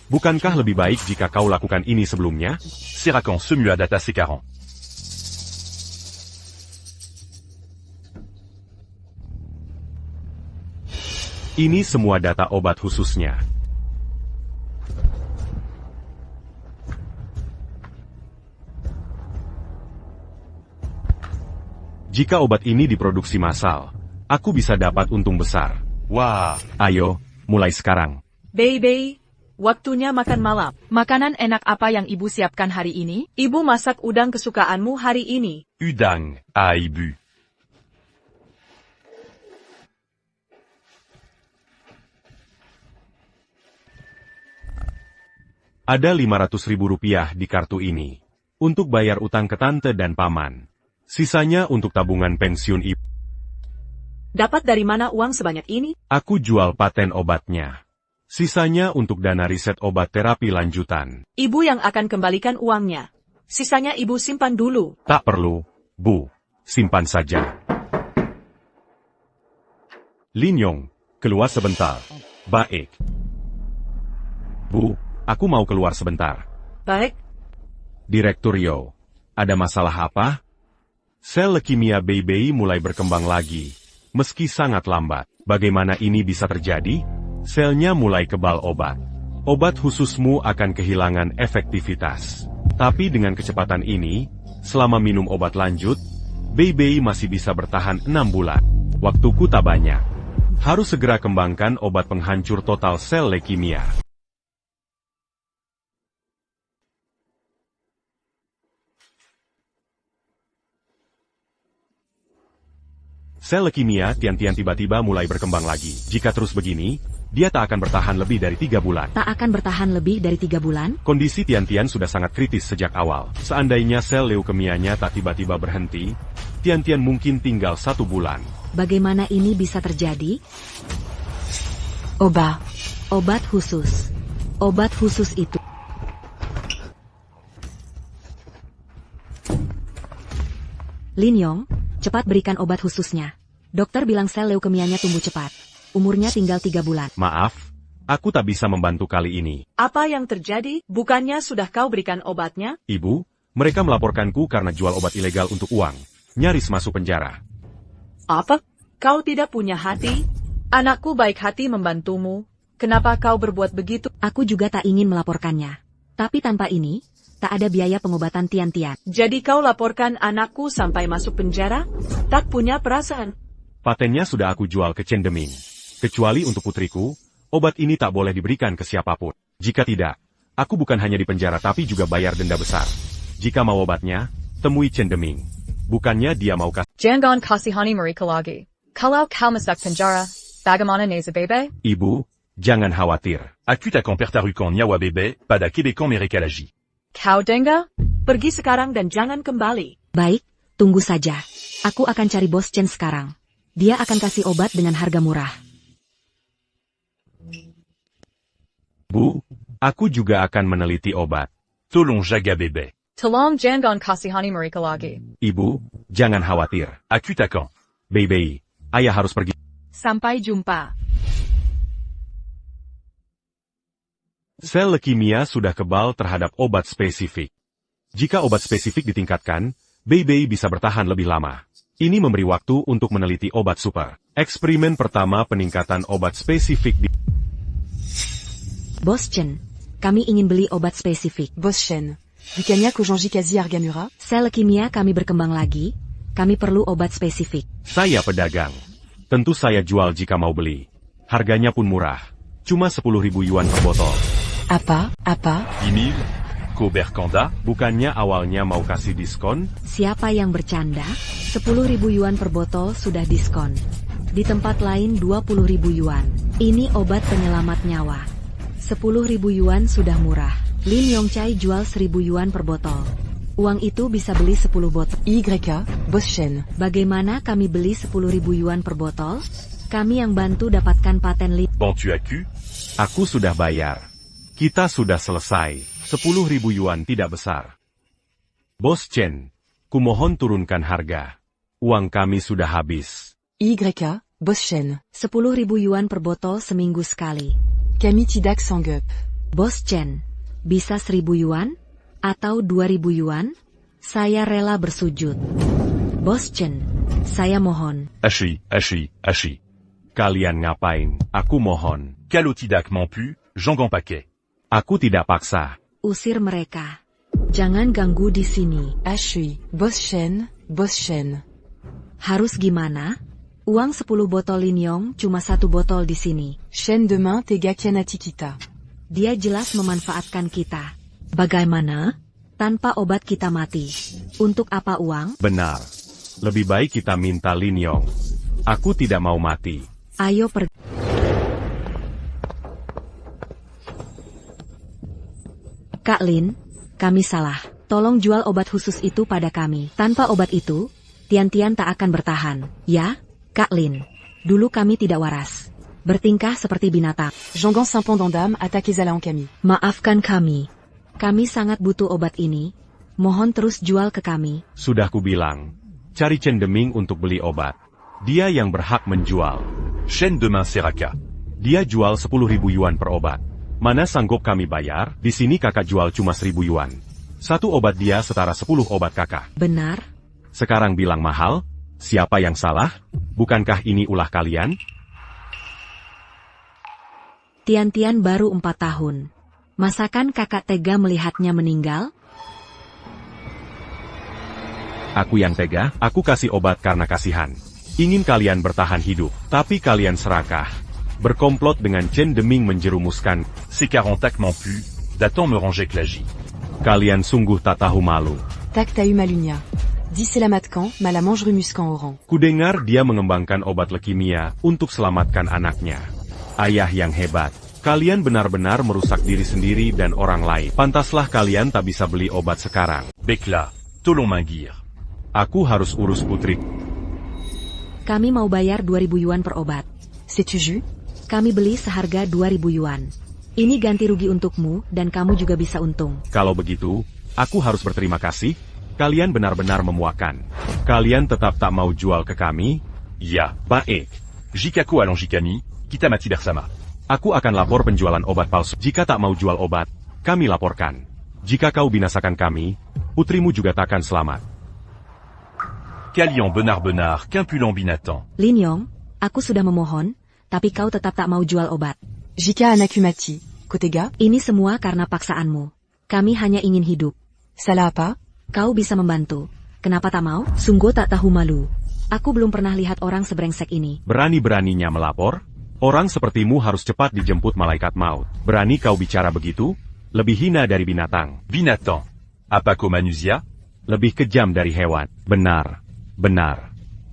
Bukankah lebih baik jika kau lakukan ini sebelumnya? Serakan Semua Data Sekaran. Ini semua data obat khususnya. Jika obat ini diproduksi massal, aku bisa dapat untung besar. Wah, Ayo, mulai sekarang. Baby, waktunya makan malam. Makanan enak apa yang ibu siapkan hari ini? Ibu masak udang kesukaanmu hari ini. Udang, Aibu. Ada 500.000 rupiah di kartu ini. Untuk bayar utang ke tante dan paman. Sisanya untuk tabungan pensiun ibu. Dapat dari mana uang sebanyak ini? Aku jual paten obatnya. Sisanya untuk dana riset obat terapi lanjutan. Ibu yang akan kembalikan uangnya. Sisanya ibu simpan dulu. Tak perlu, Bu. Simpan saja. Lin Yong, keluar sebentar. Baik. Bu, aku mau keluar sebentar. Baik. Direktur Yo, ada masalah apa? Sel leukemia Baby mulai berkembang lagi. Meski sangat lambat, bagaimana ini bisa terjadi? Selnya mulai kebal obat. Obat khususmu akan kehilangan efektivitas. Tapi dengan kecepatan ini, selama minum obat lanjut, Baby masih bisa bertahan 6 bulan. Waktuku tak banyak. Harus segera kembangkan obat penghancur total sel leukemia. Sel leukemia Tian-Tian tiba-tiba mulai berkembang lagi. Jika terus begini, dia tak akan bertahan lebih dari 3 bulan. Tak akan bertahan lebih dari 3 bulan? Kondisi Tian-Tian sudah sangat kritis sejak awal. Seandainya sel leukemianya tak tiba-tiba berhenti, Tian-Tian mungkin tinggal 1 bulan. Bagaimana ini bisa terjadi? Obat khusus. Obat khusus itu. Lin Yong, cepat berikan obat khususnya. Dokter bilang sel leukemianya tumbuh cepat. Umurnya tinggal 3 bulan. Maaf, aku tak bisa membantu kali ini. Apa yang terjadi? Bukannya sudah kau berikan obatnya? Ibu, mereka melaporkanku karena jual obat ilegal untuk uang. Nyaris masuk penjara. Apa? Kau tidak punya hati? Anakku baik hati membantumu. Kenapa kau berbuat begitu? Aku juga tak ingin melaporkannya. Tapi tanpa ini, tak ada biaya pengobatan Tian-Tian. Jadi kau laporkan anakku sampai masuk penjara? Tak punya perasaan. Patennya sudah aku jual ke Chen Deming. Kecuali untuk putriku, obat ini tak boleh diberikan ke siapapun. Jika tidak, aku bukan hanya dipenjara tapi juga bayar denda besar. Jika mau obatnya, temui Chen Deming. Bukannya dia mau kasih. Jangan kasihani mereka lagi. Kalau kau masuk penjara, bagaimana nasib bebe? Ibu, jangan khawatir. Aku takkan pertaruhkan nyawa bebe pada kebekan mereka lagi. Kau dengar? Pergi sekarang dan jangan kembali. Baik, tunggu saja. Aku akan cari bos Chen sekarang. Dia akan kasih obat dengan harga murah. Bu, aku juga akan meneliti obat. Tolong jaga bebe. Tolong jangan kasihani mereka lagi. Ibu, jangan khawatir. Aku takkan. Baby, ayah harus pergi. Sampai jumpa. Sel leukemia sudah kebal terhadap obat spesifik. Jika obat spesifik ditingkatkan, Baby bisa bertahan lebih lama. Ini memberi waktu untuk meneliti obat super. Eksperimen pertama peningkatan obat spesifik di Bos Chen, kami ingin beli obat spesifik. Boss Shen. Du cognac au Janjikazi Argamura? Sel leukemia kami berkembang lagi, kami perlu obat spesifik. Saya pedagang. Tentu saya jual jika mau beli. Harganya pun murah. Cuma 10.000 yuan per botol. Apa? 10 000 Koberkanda? Bukannya awalnya mau kasih diskon? Siapa yang bercanda? 10.000 yuan per botol sudah diskon. Di tempat lain 20.000 yuan. Ini obat penyelamat nyawa. 10.000 yuan sudah murah. Lin Yongchai jual 1.000 yuan per botol. Uang itu bisa beli 10 botol. YK, Boss Shen. Bagaimana kami beli 10.000 yuan per botol? Kami yang bantu dapatkan paten Lin. Bon tu as cu? Aku sudah bayar. Kita sudah selesai. 10.000 yuan tidak besar. Bos Chen, kumohon turunkan harga. Uang kami sudah habis. YK, Boss Shen. 10.000 yuan per botol seminggu sekali. Kami tidak sanggup. Bos Chen, bisa 1.000 yuan? Atau 2.000 yuan? Saya rela bersujud. Bos Chen, saya mohon. Ashi. Kalian ngapain? Aku mohon. Calotidac Mampu, Jangan Paquet. Aku tidak paksa. Usir mereka. Jangan ganggu di sini. Ashui, Boss Shen. Harus gimana? Uang 10 botol Lin Yong cuma 1 botol di sini. Shen demain tega kianati kita. Dia jelas memanfaatkan kita. Bagaimana? Tanpa obat kita mati. Untuk apa uang? Benar. Lebih baik kita minta Lin Yong. Aku tidak mau mati. Ayo pergi. Kak Lin, kami salah. Tolong jual obat khusus itu pada kami. Tanpa obat itu, Tian-Tian tak akan bertahan. Ya, Kak Lin. Dulu kami tidak waras. Bertingkah seperti binatang. Jangan Saint-Pont d'Andam attaquez Alain kami. Maafkan kami. Kami sangat butuh obat ini. Mohon terus jual ke kami. Sudah kubilang. Cari Chen Deming untuk beli obat. Dia yang berhak menjual. Shen demain Seraka. Dia jual 10.000 yuan per obat. Mana sanggup kami bayar? Di sini kakak jual cuma 1.000 yuan. 1 obat dia setara 10 obat kakak. Benar? Sekarang bilang mahal? Siapa yang salah? Bukankah ini ulah kalian? Tian-Tian baru 4 tahun. Masakan kakak tega melihatnya meninggal? Aku yang tega, aku kasih obat karena kasihan. Ingin kalian bertahan hidup, tapi kalian serakah. Berkomplot dengan Chen Deming menjerumuskan. Ces 40 Mampu, datant me ranger Klaji. Kalian sungguh tak tahu malu. Tak tahu malunya. Diselamatkan, malamange rumuskan orang. Kudengar dia mengembangkan obat leukemia untuk selamatkan anaknya. Ayah yang hebat. Kalian benar-benar merusak diri sendiri dan orang lain. Pantaslah kalian tak bisa beli obat sekarang. Bekla, tolong manggir. Aku harus urus putri. Kami mau bayar 2.000 yuan per obat. C'est-tu ju? Kami beli seharga 2.000 yuan. Ini ganti rugi untukmu dan kamu juga bisa untung. Kalau begitu, aku harus berterima kasih. Kalian benar-benar memuakan. Kalian tetap tak mau jual ke kami? Ya, Baik. Jikako Alain Jikami, kita mati bersama. Aku akan lapor penjualan obat palsu. Jika tak mau jual obat, kami laporkan. Jika kau binasakan kami, putrimu juga takkan selamat. Kalian benar-benar qu'impulant binatang. Lin Yong, aku sudah memohon, tapi kau tetap tak mau jual obat. Jika anakku mati, kotega? Ini semua karena paksaanmu. Kami hanya ingin hidup. Salah apa? Kau bisa membantu. Kenapa tak mau? Sungguh tak tahu malu. Aku belum pernah lihat orang sebrengsek ini. Berani-beraninya melapor? Orang sepertimu harus cepat dijemput malaikat maut. Berani kau bicara begitu? Lebih hina dari binatang. Binatang. Apa ko manusia? Lebih kejam dari hewan. Benar.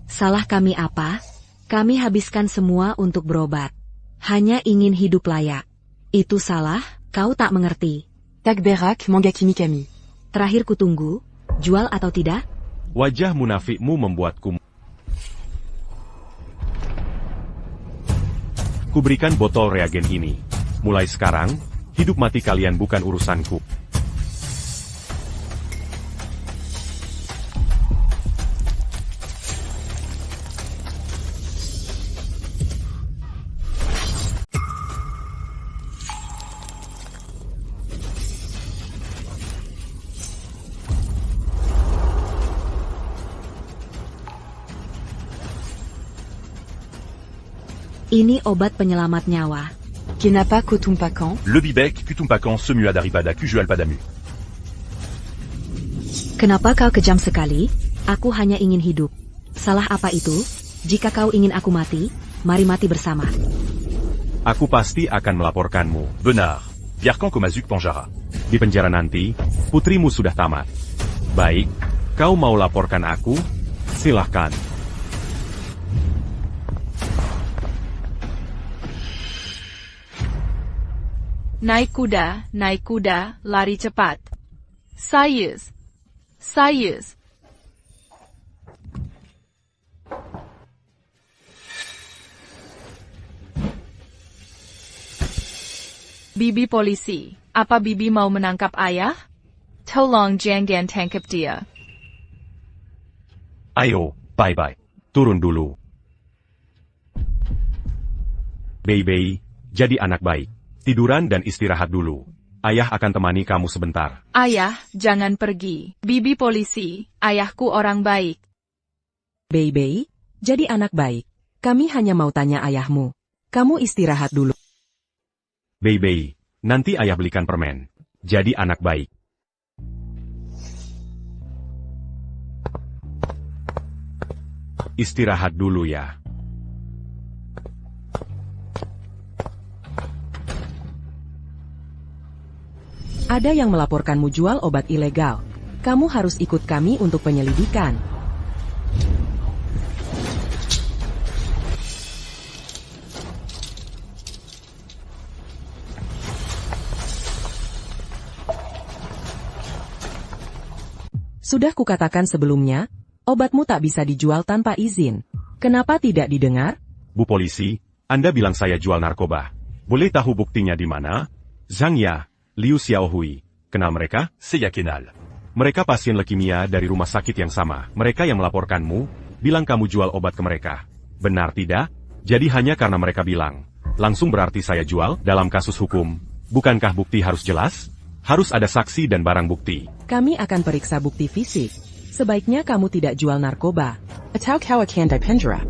Salah kami apa? Kami habiskan semua untuk berobat. Hanya ingin hidup layak. Itu salah? Kau tak mengerti. Tak berak mangakimi kami. Terakhir kutunggu. Jual atau tidak? Wajah munafikmu membuatku. Kuberikan botol reagen ini. Mulai sekarang, hidup mati kalian bukan urusanku. Ini obat penyelamat nyawa. Kenapa kau tumpakan? Lebih baik kutumpakan semua daripada ku jual padamu. Kenapa kau kejam sekali? Aku hanya ingin hidup. Salah apa itu? Jika kau ingin aku mati, mari mati bersama. Aku pasti akan melaporkanmu. Benar. Biarkan kau masuk penjara. Di penjara nanti, putrimu sudah tamat. Baik, kau mau laporkan aku? Silahkan. Naik kuda, lari cepat. Sayus. Bibi polisi, apa Bibi mau menangkap ayah? Tolong jangan tangkap dia. Ayo, bye-bye. Turun dulu. Baby, jadi anak baik. Tiduran dan istirahat dulu. Ayah akan temani kamu sebentar. Ayah, jangan pergi. Bibi polisi, ayahku orang baik. Baby, jadi anak baik. Kami hanya mau tanya ayahmu. Kamu istirahat dulu. Baby, nanti ayah belikan permen. Jadi anak baik. Istirahat dulu ya. Ada yang melaporkanmu jual obat ilegal. Kamu harus ikut kami untuk penyelidikan. Sudah kukatakan sebelumnya, obatmu tak bisa dijual tanpa izin. Kenapa tidak didengar? Bu polisi, Anda bilang saya jual narkoba. Boleh tahu buktinya di mana? Zhang Ya, Liu Xiaohui, kenal mereka? Saya kenal. Mereka pasien leukemia dari rumah sakit yang sama. Mereka yang melaporkanmu, bilang kamu jual obat ke mereka. Benar tidak? Jadi hanya karena mereka bilang, langsung berarti saya jual? Dalam kasus hukum, bukankah bukti harus jelas? Harus ada saksi dan barang bukti. Kami akan periksa bukti fisik. Sebaiknya kamu tidak jual narkoba. Atau kau akan dipenjara.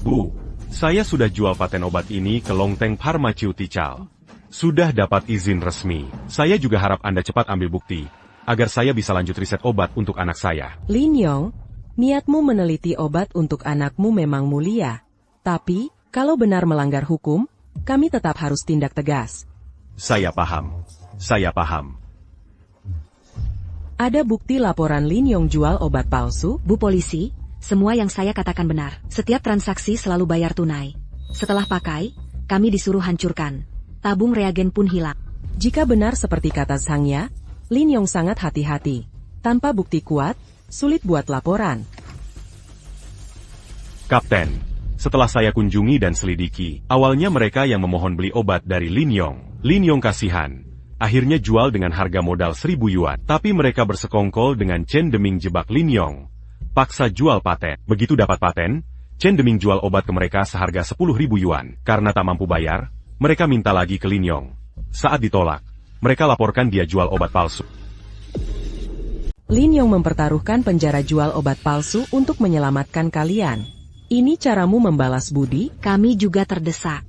Bu, saya sudah jual paten obat ini ke Longteng Pharmaceutical. Sudah dapat izin resmi. Saya juga harap Anda cepat ambil bukti, agar saya bisa lanjut riset obat untuk anak saya. Lin Yong, niatmu meneliti obat untuk anakmu memang mulia. Tapi, kalau benar melanggar hukum, kami tetap harus tindak tegas. Saya paham. Ada bukti laporan Lin Yong jual obat palsu? Bu polisi, semua yang saya katakan benar. Setiap transaksi selalu bayar tunai. Setelah pakai, kami disuruh hancurkan. Tabung reagen pun hilang. Jika benar seperti kata Zhang Ya, Lin Yong sangat hati-hati. Tanpa bukti kuat, sulit buat laporan. Kapten, setelah saya kunjungi dan selidiki, awalnya mereka yang memohon beli obat dari Lin Yong. Lin Yong kasihan. Akhirnya jual dengan harga modal 1.000 yuan. Tapi mereka bersekongkol dengan Chen Deming jebak Lin Yong. Paksa jual paten. Begitu dapat paten, Chen Deming jual obat ke mereka seharga 10.000 yuan. Karena tak mampu bayar, mereka minta lagi ke Lin Yong. Saat ditolak, mereka laporkan dia jual obat palsu. Lin Yong mempertaruhkan penjara jual obat palsu untuk menyelamatkan kalian. Ini caramu membalas budi? Kami juga terdesak.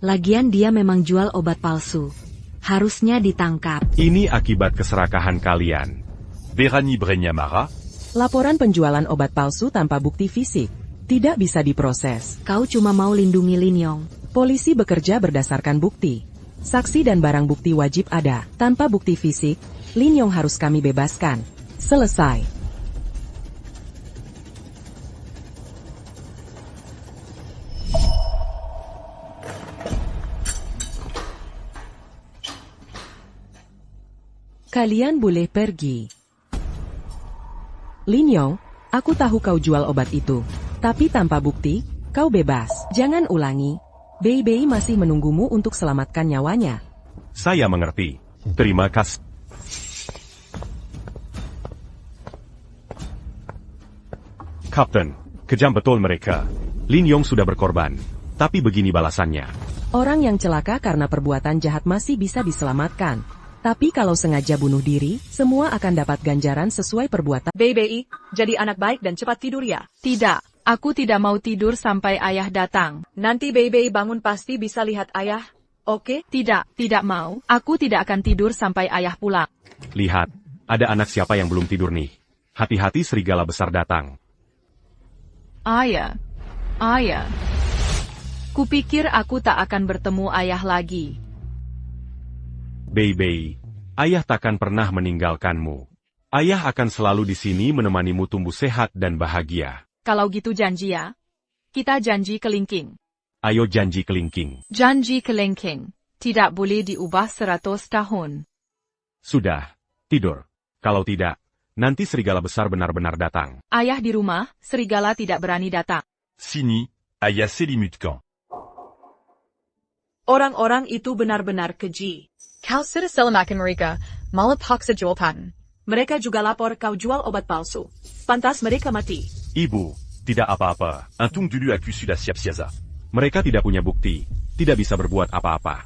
Lagian dia memang jual obat palsu. Harusnya ditangkap. Ini akibat keserakahan kalian. Berani Brenya marah? Laporan penjualan obat palsu tanpa bukti fisik tidak bisa diproses. Kau cuma mau lindungi Lin Yong. Polisi bekerja berdasarkan bukti. Saksi dan barang bukti wajib ada. Tanpa bukti fisik, Lin Yong harus kami bebaskan. Selesai. Kalian boleh pergi. Lin Yong, aku tahu kau jual obat itu. Tapi tanpa bukti, kau bebas. Jangan ulangi. Bei masih menunggumu untuk selamatkan nyawanya. Saya mengerti. Terima kasih. Kapten, kejam betul mereka. Lin Yong sudah berkorban. Tapi begini balasannya. Orang yang celaka karena perbuatan jahat masih bisa diselamatkan. Tapi kalau sengaja bunuh diri, semua akan dapat ganjaran sesuai perbuatan. Bei, jadi anak baik dan cepat tidur ya. Tidak, aku tidak mau tidur sampai ayah datang. Nanti Bei bangun pasti bisa lihat ayah. Oke? Tidak mau. Aku tidak akan tidur sampai ayah pulang. Lihat, ada anak siapa yang belum tidur nih. Hati-hati serigala besar datang. Ayah. Kupikir aku tak akan bertemu ayah lagi. Baby, ayah takkan pernah meninggalkanmu. Ayah akan selalu di sini menemanimu tumbuh sehat dan bahagia. Kalau gitu janji ya. Kita janji kelingking. Ayo janji kelingking. Janji kelingking. Tidak boleh diubah 100 tahun. Sudah, tidur. Kalau tidak, nanti serigala besar benar-benar datang. Ayah di rumah, serigala tidak berani datang. Sini, ayah selimutkan. Orang-orang itu benar-benar keji. Kau sudah selamatkan mereka, malah paksa jual paten. Mereka juga lapor kau jual obat palsu. Pantas mereka mati. Ibu, tidak apa-apa. Untung dulu aku sudah siap-siaga. Mereka tidak punya bukti, tidak bisa berbuat apa-apa.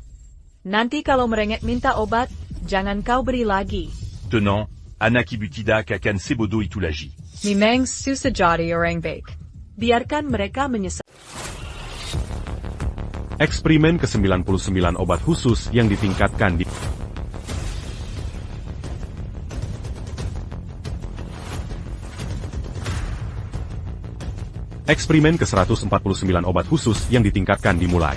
Nanti kalau merengek minta obat, jangan kau beri lagi. Tenang, anak ibu tidak akan sebodoh itu lagi. Memang susah jadi orang baik. Biarkan mereka menyesal. Eksperimen ke-99 obat khusus yang ditingkatkan di... Eksperimen ke-149 obat khusus yang ditingkatkan dimulai.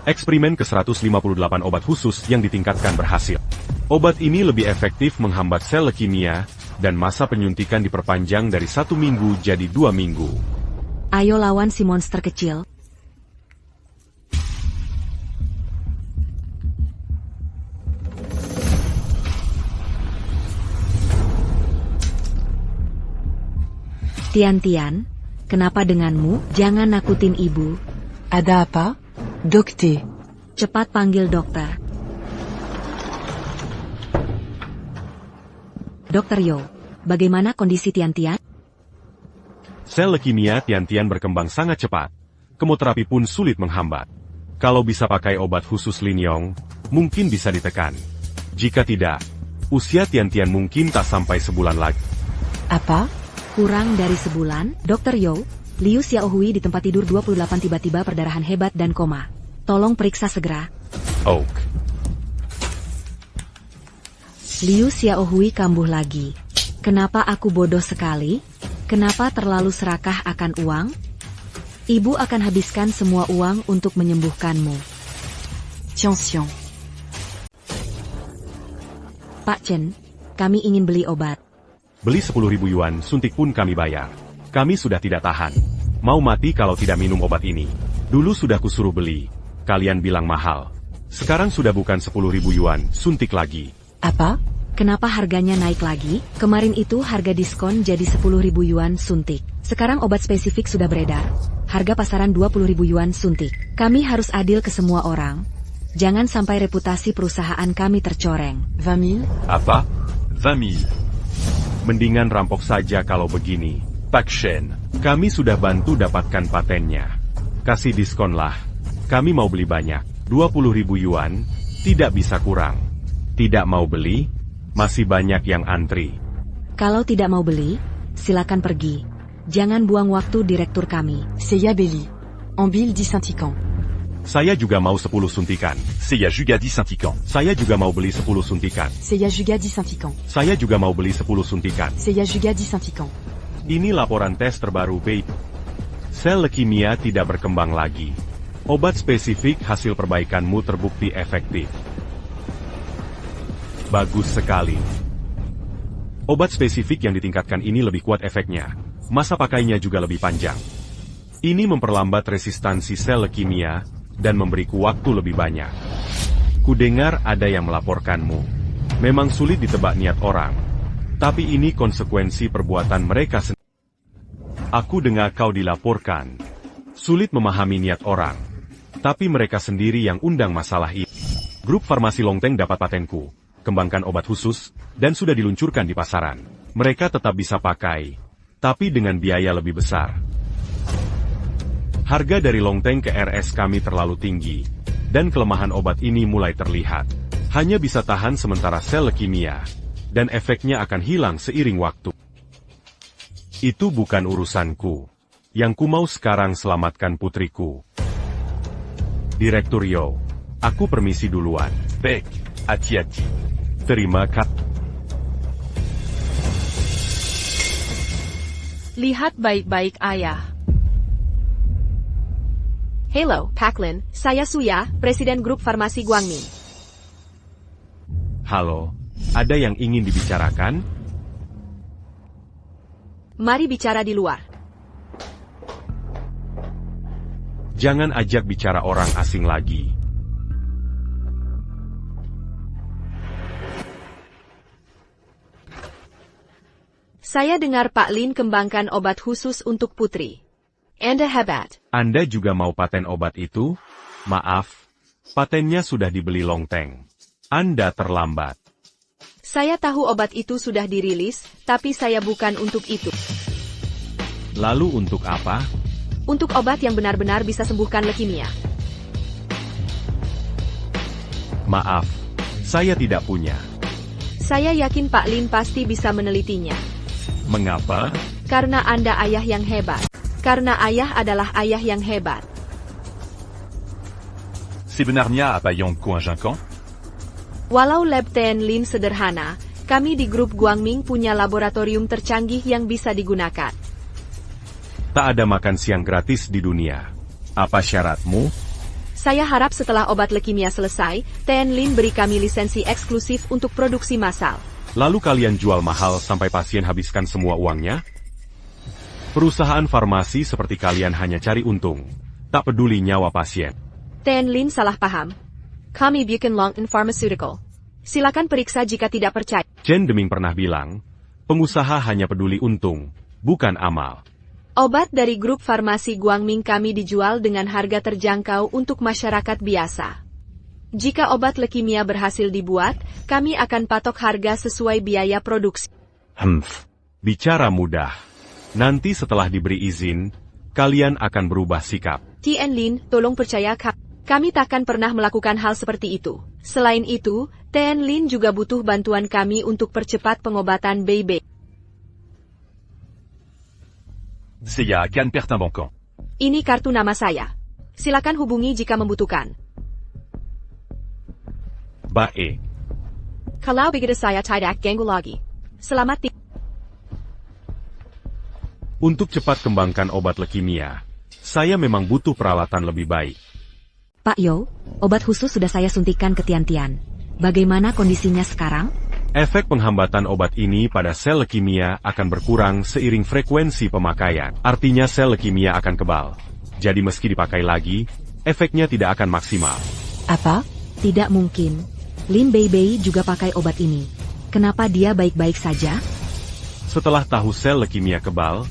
Eksperimen ke-158 obat khusus yang ditingkatkan berhasil. Obat ini lebih efektif menghambat sel leukemia, dan masa penyuntikan diperpanjang dari 1 minggu jadi 2 minggu. Ayo lawan si monster kecil. Tian, kenapa denganmu? Jangan nakutin ibu. Ada apa? Dokter. Cepat panggil dokter. Dokter Yo, bagaimana kondisi Tian? Sel leukemia Tian berkembang sangat cepat. Kemoterapi pun sulit menghambat. Kalau bisa pakai obat khusus Lin Yong, mungkin bisa ditekan. Jika tidak, usia Tian mungkin tak sampai sebulan lagi. Apa? Kurang dari sebulan, Dokter Yo, Liu Xiaohui di tempat tidur 28 tiba-tiba perdarahan hebat dan koma. Tolong periksa segera. Oak. Liu Xiaohui kambuh lagi. Kenapa aku bodoh sekali? Kenapa terlalu serakah akan uang? Ibu akan habiskan semua uang untuk menyembuhkanmu. Tension. Pak Chen, kami ingin beli obat. Beli 10.000 yuan, suntik pun kami bayar. Kami sudah tidak tahan. Mau mati kalau tidak minum obat ini. Dulu sudah kusuruh beli. Kalian bilang mahal. Sekarang sudah bukan 10.000 yuan, suntik lagi. Apa? Kenapa harganya naik lagi? Kemarin itu harga diskon jadi 10.000 yuan suntik. Sekarang obat spesifik sudah beredar. Harga pasaran 20.000 yuan suntik. Kami harus adil ke semua orang. Jangan sampai reputasi perusahaan kami tercoreng. 20 000? Apa? 20 000. Mendingan rampok saja kalau begini. Pak Shen. Kami sudah bantu dapatkan patennya. Kasih diskon lah. Kami mau beli banyak. 20.000 yuan, tidak bisa kurang. Tidak mau beli? Masih banyak yang antri. Kalau tidak mau beli, silakan pergi. Jangan buang waktu direktur kami. Saya beli. Ambil disinfectant. Saya juga mau 10 suntikan. Saya juga disinfectant. Saya juga mau beli 10 suntikan. Saya juga disinfectant. Saya juga mau beli 10 suntikan. Saya juga disinfectant. Ini laporan tes terbaru B. Sel leukemia tidak berkembang lagi. Obat spesifik hasil perbaikanmu terbukti efektif. Bagus sekali. Obat spesifik yang ditingkatkan ini lebih kuat efeknya. Masa pakainya juga lebih panjang. Ini memperlambat resistansi sel leukemia dan memberiku waktu lebih banyak. Kudengar ada yang melaporkanmu. Memang sulit ditebak niat orang. Tapi ini konsekuensi perbuatan mereka sendiri. Aku dengar kau dilaporkan. Sulit memahami niat orang. Tapi mereka sendiri yang undang masalah ini. Grup farmasi Longteng dapat patenku. Kembangkan obat khusus, dan sudah diluncurkan di pasaran. Mereka tetap bisa pakai. Tapi dengan biaya lebih besar. Harga dari Longteng ke RS kami terlalu tinggi, dan kelemahan obat ini mulai terlihat. Hanya bisa tahan sementara sel leukemia, dan efeknya akan hilang seiring waktu. Itu bukan urusanku. Yang ku mau sekarang selamatkan putriku. Direktur Yo, aku permisi duluan. Baik, hati-hati. Terima kasih. Lihat baik-baik ayah. Hello, Paklin. Saya Suya, Presiden Grup Farmasi Guangming. Halo, ada yang ingin dibicarakan? Mari bicara di luar. Jangan ajak bicara orang asing lagi. Saya dengar Pak Lin kembangkan obat khusus untuk putri. Anda hebat. Anda juga mau paten obat itu? Maaf, patennya sudah dibeli Longteng. Anda terlambat. Saya tahu obat itu sudah dirilis, tapi saya bukan untuk itu. Lalu untuk apa? Untuk obat yang benar-benar bisa sembuhkan leukemia. Maaf, saya tidak punya. Saya yakin Pak Lin pasti bisa menelitinya. Mengapa? Karena Anda ayah yang hebat. Karena ayah adalah ayah yang hebat. Sebenarnya apa yang kuanjangkan? Walau lab Ten Lin sederhana, kami di grup Guangming punya laboratorium tercanggih yang bisa digunakan. Tak ada makan siang gratis di dunia. Apa syaratmu? Saya harap setelah obat leukemia selesai, Ten Lin beri kami lisensi eksklusif untuk produksi massal. Lalu kalian jual mahal sampai pasien habiskan semua uangnya? Perusahaan farmasi seperti kalian hanya cari untung. Tak peduli nyawa pasien. Ten Lin salah paham. Kami bukan Longten Pharmaceutical. Silakan periksa jika tidak percaya. Chen Deming pernah bilang, pengusaha hanya peduli untung, bukan amal. Obat dari grup farmasi Guangming kami dijual dengan harga terjangkau untuk masyarakat biasa. Jika obat leukemia berhasil dibuat, kami akan patok harga sesuai biaya produksi. Bicara mudah. Nanti setelah diberi izin, kalian akan berubah sikap. Tien Lin, tolong percaya kami takkan pernah melakukan hal seperti itu. Selain itu, Tien Lin juga butuh bantuan kami untuk percepat pengobatan Bei. Saya akan pertimbangkan. Ini kartu nama saya. Silakan hubungi jika membutuhkan. Baik. Kalau begitu saya tidak ganggu lagi. Selamat Untuk cepat kembangkan obat leukemia, saya memang butuh peralatan lebih baik. Pak Yo, obat khusus sudah saya suntikan ke Tian-Tian. Bagaimana kondisinya sekarang? Efek penghambatan obat ini pada sel leukemia akan berkurang seiring frekuensi pemakaian. Artinya sel leukemia akan kebal. Jadi meski dipakai lagi, efeknya tidak akan maksimal. Apa? Tidak mungkin. Lin Bei juga pakai obat ini. Kenapa dia baik-baik saja? Setelah tahu sel leukemia kebal,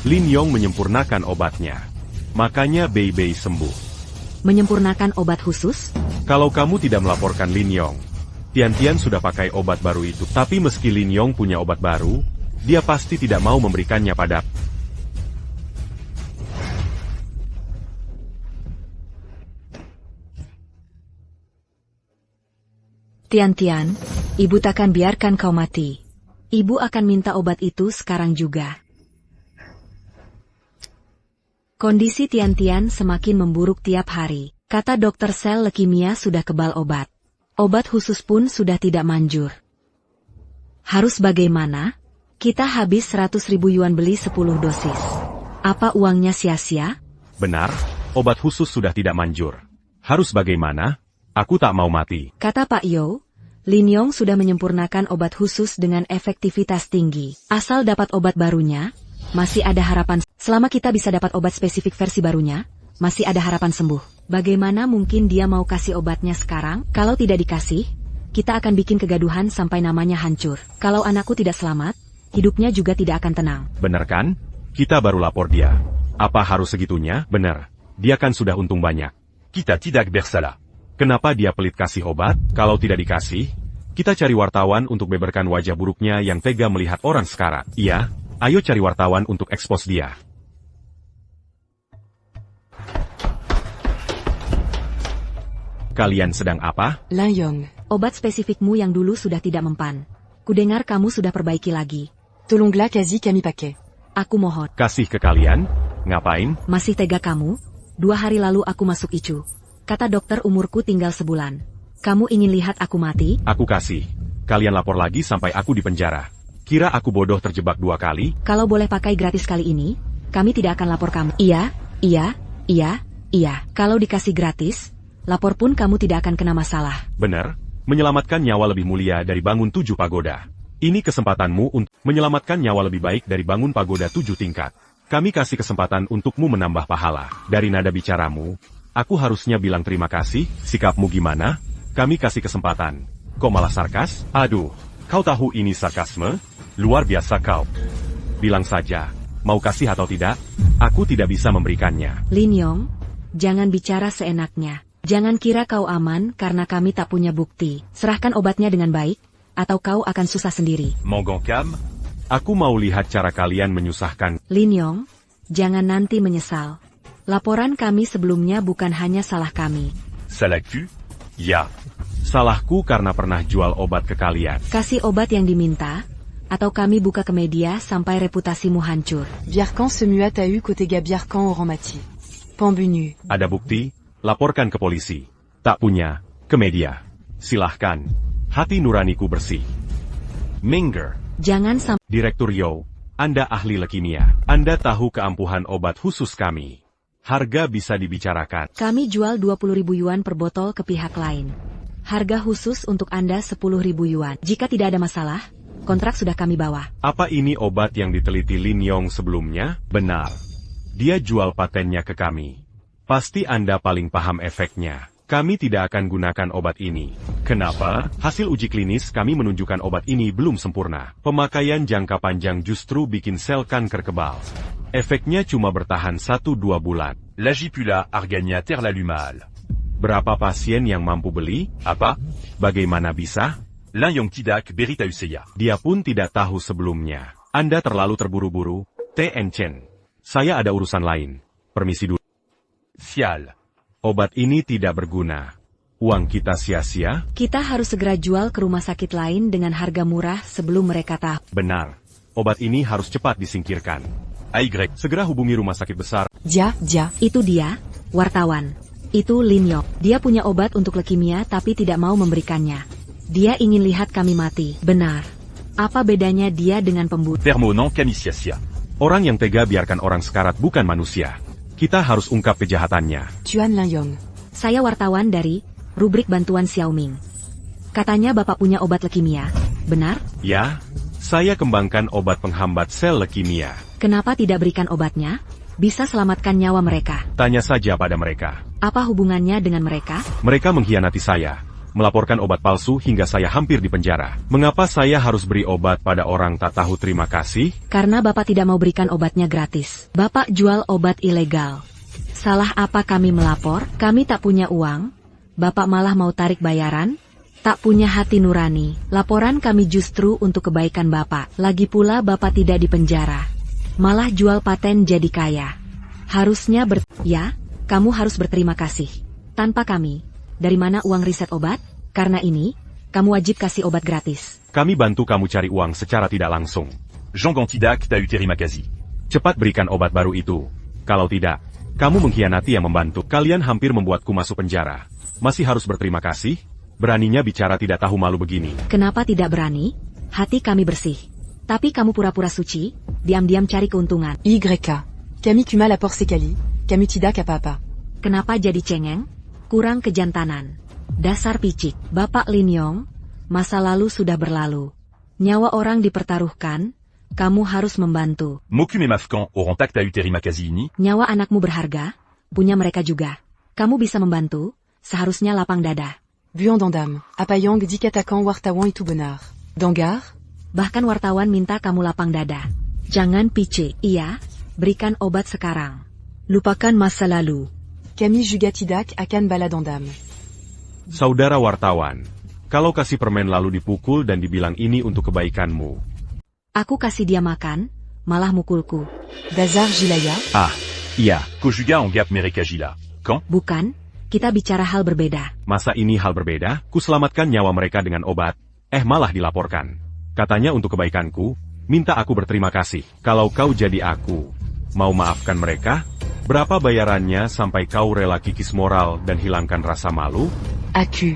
Lin Yong menyempurnakan obatnya. Makanya Bei sembuh. Menyempurnakan obat khusus? Kalau kamu tidak melaporkan Lin Yong, Tian-Tian sudah pakai obat baru itu. Tapi meski Lin Yong punya obat baru, dia pasti tidak mau memberikannya pada. Tian-Tian, ibu takkan biarkan kau mati. Ibu akan minta obat itu sekarang juga. Kondisi Tian-Tian semakin memburuk tiap hari. Kata dokter sel leukemia sudah kebal obat. Obat khusus pun sudah tidak manjur. Harus bagaimana? Kita habis 100.000 yuan beli 10 dosis. Apa uangnya sia-sia? Benar, obat khusus sudah tidak manjur. Harus bagaimana? Aku tak mau mati. Kata Pak Yo, Lin Yong sudah menyempurnakan obat khusus dengan efektivitas tinggi. Asal dapat obat barunya, masih ada harapan. Selama kita bisa dapat obat spesifik versi barunya, masih ada harapan sembuh. Bagaimana mungkin dia mau kasih obatnya sekarang? Kalau tidak dikasih, kita akan bikin kegaduhan sampai namanya hancur. Kalau anakku tidak selamat, hidupnya juga tidak akan tenang. Benar kan? Kita baru lapor dia. Apa harus segitunya? Benar. Dia kan sudah untung banyak. Kita tidak bersalah. Kenapa dia pelit kasih obat? Kalau tidak dikasih, kita cari wartawan untuk beberkan wajah buruknya yang tega melihat orang sekarat. Iya, ayo cari wartawan untuk ekspos dia. Kalian sedang apa? Lin Yong. Obat spesifikmu yang dulu sudah tidak mempan. Kudengar kamu sudah perbaiki lagi. Tolongla quasi kami pakai. Aku mohon. Kasih ke kalian? Ngapain? Masih tega kamu? 2 hari lalu aku masuk ICU. Kata dokter umurku tinggal sebulan. Kamu ingin lihat aku mati? Aku kasih. Kalian lapor lagi sampai aku di penjara. Kira aku bodoh terjebak 2 kali? Kalau boleh pakai gratis kali ini, kami tidak akan lapor kamu. Iya. Kalau dikasih gratis, lapor pun kamu tidak akan kena masalah. Benar. Menyelamatkan nyawa lebih mulia dari bangun 7 pagoda. Ini kesempatanmu untuk menyelamatkan nyawa lebih baik dari bangun pagoda 7 tingkat. Kami kasih kesempatan untukmu menambah pahala. Dari nada bicaramu, aku harusnya bilang terima kasih. Sikapmu gimana? Kami kasih kesempatan. Kok malah sarkas? Aduh, kau tahu ini sarkasme? Luar biasa kau. Bilang saja, mau kasih atau tidak? Aku tidak bisa memberikannya. Lin Yong, jangan bicara seenaknya. Jangan kira kau aman karena kami tak punya bukti. Serahkan obatnya dengan baik, atau kau akan susah sendiri. Mangangkam, Aku mau lihat cara kalian menyusahkan. Lin Yong, jangan nanti menyesal. Laporan kami sebelumnya bukan hanya salah kami. Salaku? Ya. Salahku karena pernah jual obat ke kalian. Kasih obat yang diminta, atau kami buka ke media sampai reputasimu hancur. Biarcan se muat a eu côté gars Biarcan au mati. Pambunu. Ada bukti? Laporkan ke polisi. Tak punya, ke media. Silahkan. Hati nuraniku bersih. Minger. Jangan sampai. Direktur Yo, Anda ahli leukemia. Anda tahu keampuhan obat khusus kami. Harga bisa dibicarakan. Kami jual 20.000 yuan per botol ke pihak lain. Harga khusus untuk Anda 10.000 yuan. Jika tidak ada masalah, kontrak sudah kami bawa. Apa ini obat yang diteliti Lin Yong sebelumnya? Benar. Dia jual patennya ke kami. Pasti Anda paling paham efeknya. Kami tidak akan gunakan obat ini. Kenapa? Hasil uji klinis kami menunjukkan obat ini belum sempurna. Pemakaian jangka panjang justru bikin sel kanker kebal. Efeknya cuma bertahan 1-2 bulan. L'agipula argania terlalumal. Berapa pasien yang mampu beli? Apa? Bagaimana bisa? Lin Yong tidak beritauseya. Dia pun tidak tahu sebelumnya. Anda terlalu terburu-buru. TN Chen. Saya ada urusan lain. Permisi dulu. Sial. Obat ini tidak berguna. Uang kita sia-sia? Kita harus segera jual ke rumah sakit lain dengan harga murah sebelum mereka tahu. Benar. Obat ini harus cepat disingkirkan. AY. Segera hubungi rumah sakit besar. Dia. Itu dia, wartawan. Itu Lin Yong. Dia punya obat untuk leukemia tapi tidak mau memberikannya. Dia ingin lihat kami mati. Benar. Apa bedanya dia dengan pembunuh? Permonan kamisiasia. Orang yang tega biarkan orang sekarat bukan manusia. Kita harus ungkap kejahatannya. Tuan Lin Yong. Saya wartawan dari rubrik bantuan Xiaoming. Katanya Bapak punya obat leukemia, benar? Ya, saya kembangkan obat penghambat sel leukemia. Kenapa tidak berikan obatnya? Bisa selamatkan nyawa mereka. Tanya saja pada mereka. Apa hubungannya dengan mereka? Mereka mengkhianati saya. Melaporkan obat palsu hingga saya hampir dipenjara. Mengapa saya harus beri obat pada orang tak tahu terima kasih? Karena Bapak tidak mau berikan obatnya gratis. Bapak jual obat ilegal. Salah apa kami melapor? Kami tak punya uang. Bapak malah mau tarik bayaran? Tak punya hati nurani. Laporan kami justru untuk kebaikan Bapak. Lagi pula Bapak tidak dipenjara. Malah jual paten jadi kaya. Harusnya Ya, kamu harus berterima kasih. Tanpa kami, dari mana uang riset obat? Karena ini, kamu wajib kasih obat gratis. Kami bantu kamu cari uang secara tidak langsung. Jean Gantidak t'a eu terimakazi. Cepat berikan obat baru itu. Kalau tidak, kamu mengkhianati yang membantu. Kalian hampir membuatku masuk penjara. Masih harus berterima kasih? Beraninya bicara tidak tahu malu begini. Kenapa tidak berani? Hati kami bersih. Tapi kamu pura-pura suci, diam-diam cari keuntungan. YK. Kami kuma la porsekali, kami tidak apa-apa. Kenapa jadi cengeng? Kurang kejantanan. Dasar picik. Bapak Lin Yong, masa lalu sudah berlalu. Nyawa orang dipertaruhkan, kamu harus membantu. Mokume Mafkan auront t'a eu terimakazi ini. Nyawa anakmu berharga, punya mereka juga. Kamu bisa membantu, seharusnya lapang dada. Buon dendam, apayang di katakan wartawan itu benar. Dangar? Bahkan wartawan minta kamu lapang dada. Jangan picik. Iya, berikan obat sekarang. Lupakan masa lalu. Kami juga tidak akan baladendam. Saudara wartawan, kalau kasih permen lalu dipukul dan dibilang ini untuk kebaikanmu. Aku kasih dia makan, malah mukulku. Bazar Gilaya? Ah, iya. Kojuga en gap merekajila. Quand? Bukan, kita bicara hal berbeda. Masa ini hal berbeda? Kuselamatkan nyawa mereka dengan obat. Malah dilaporkan. Katanya untuk kebaikanku, minta aku berterima kasih. Kalau kau jadi aku, mau maafkan mereka? Berapa bayarannya sampai kau rela kikis moral dan hilangkan rasa malu? Aku.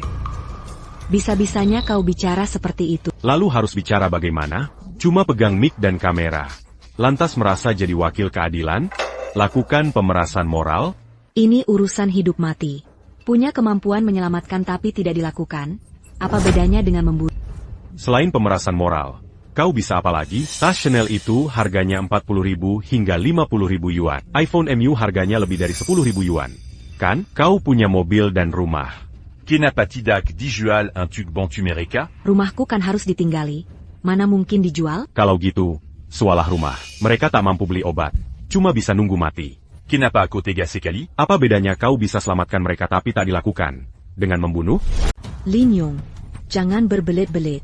Bisa-bisanya kau bicara seperti itu. Lalu harus bicara bagaimana? Cuma pegang mic dan kamera. Lantas merasa jadi wakil keadilan? Lakukan pemerasan moral? Ini urusan hidup mati. Punya kemampuan menyelamatkan tapi tidak dilakukan. Apa bedanya dengan membunuh? Selain pemerasan moral, kau bisa apa lagi? Tas Chanel itu harganya 40.000 hingga 50.000 yuan. iPhone MU harganya lebih dari 10.000 yuan. Kan? Kau punya mobil dan rumah. Kenapa tidak dijual un truc bon tu mereka? Rumahku kan harus ditinggali. Mana mungkin dijual? Kalau gitu, sualah rumah. Mereka tak mampu beli obat. Cuma bisa nunggu mati. Kenapa kau tega sekali? Apa bedanya kau bisa selamatkan mereka tapi tak dilakukan? Dengan membunuh? Lin Yong, jangan berbelit-belit.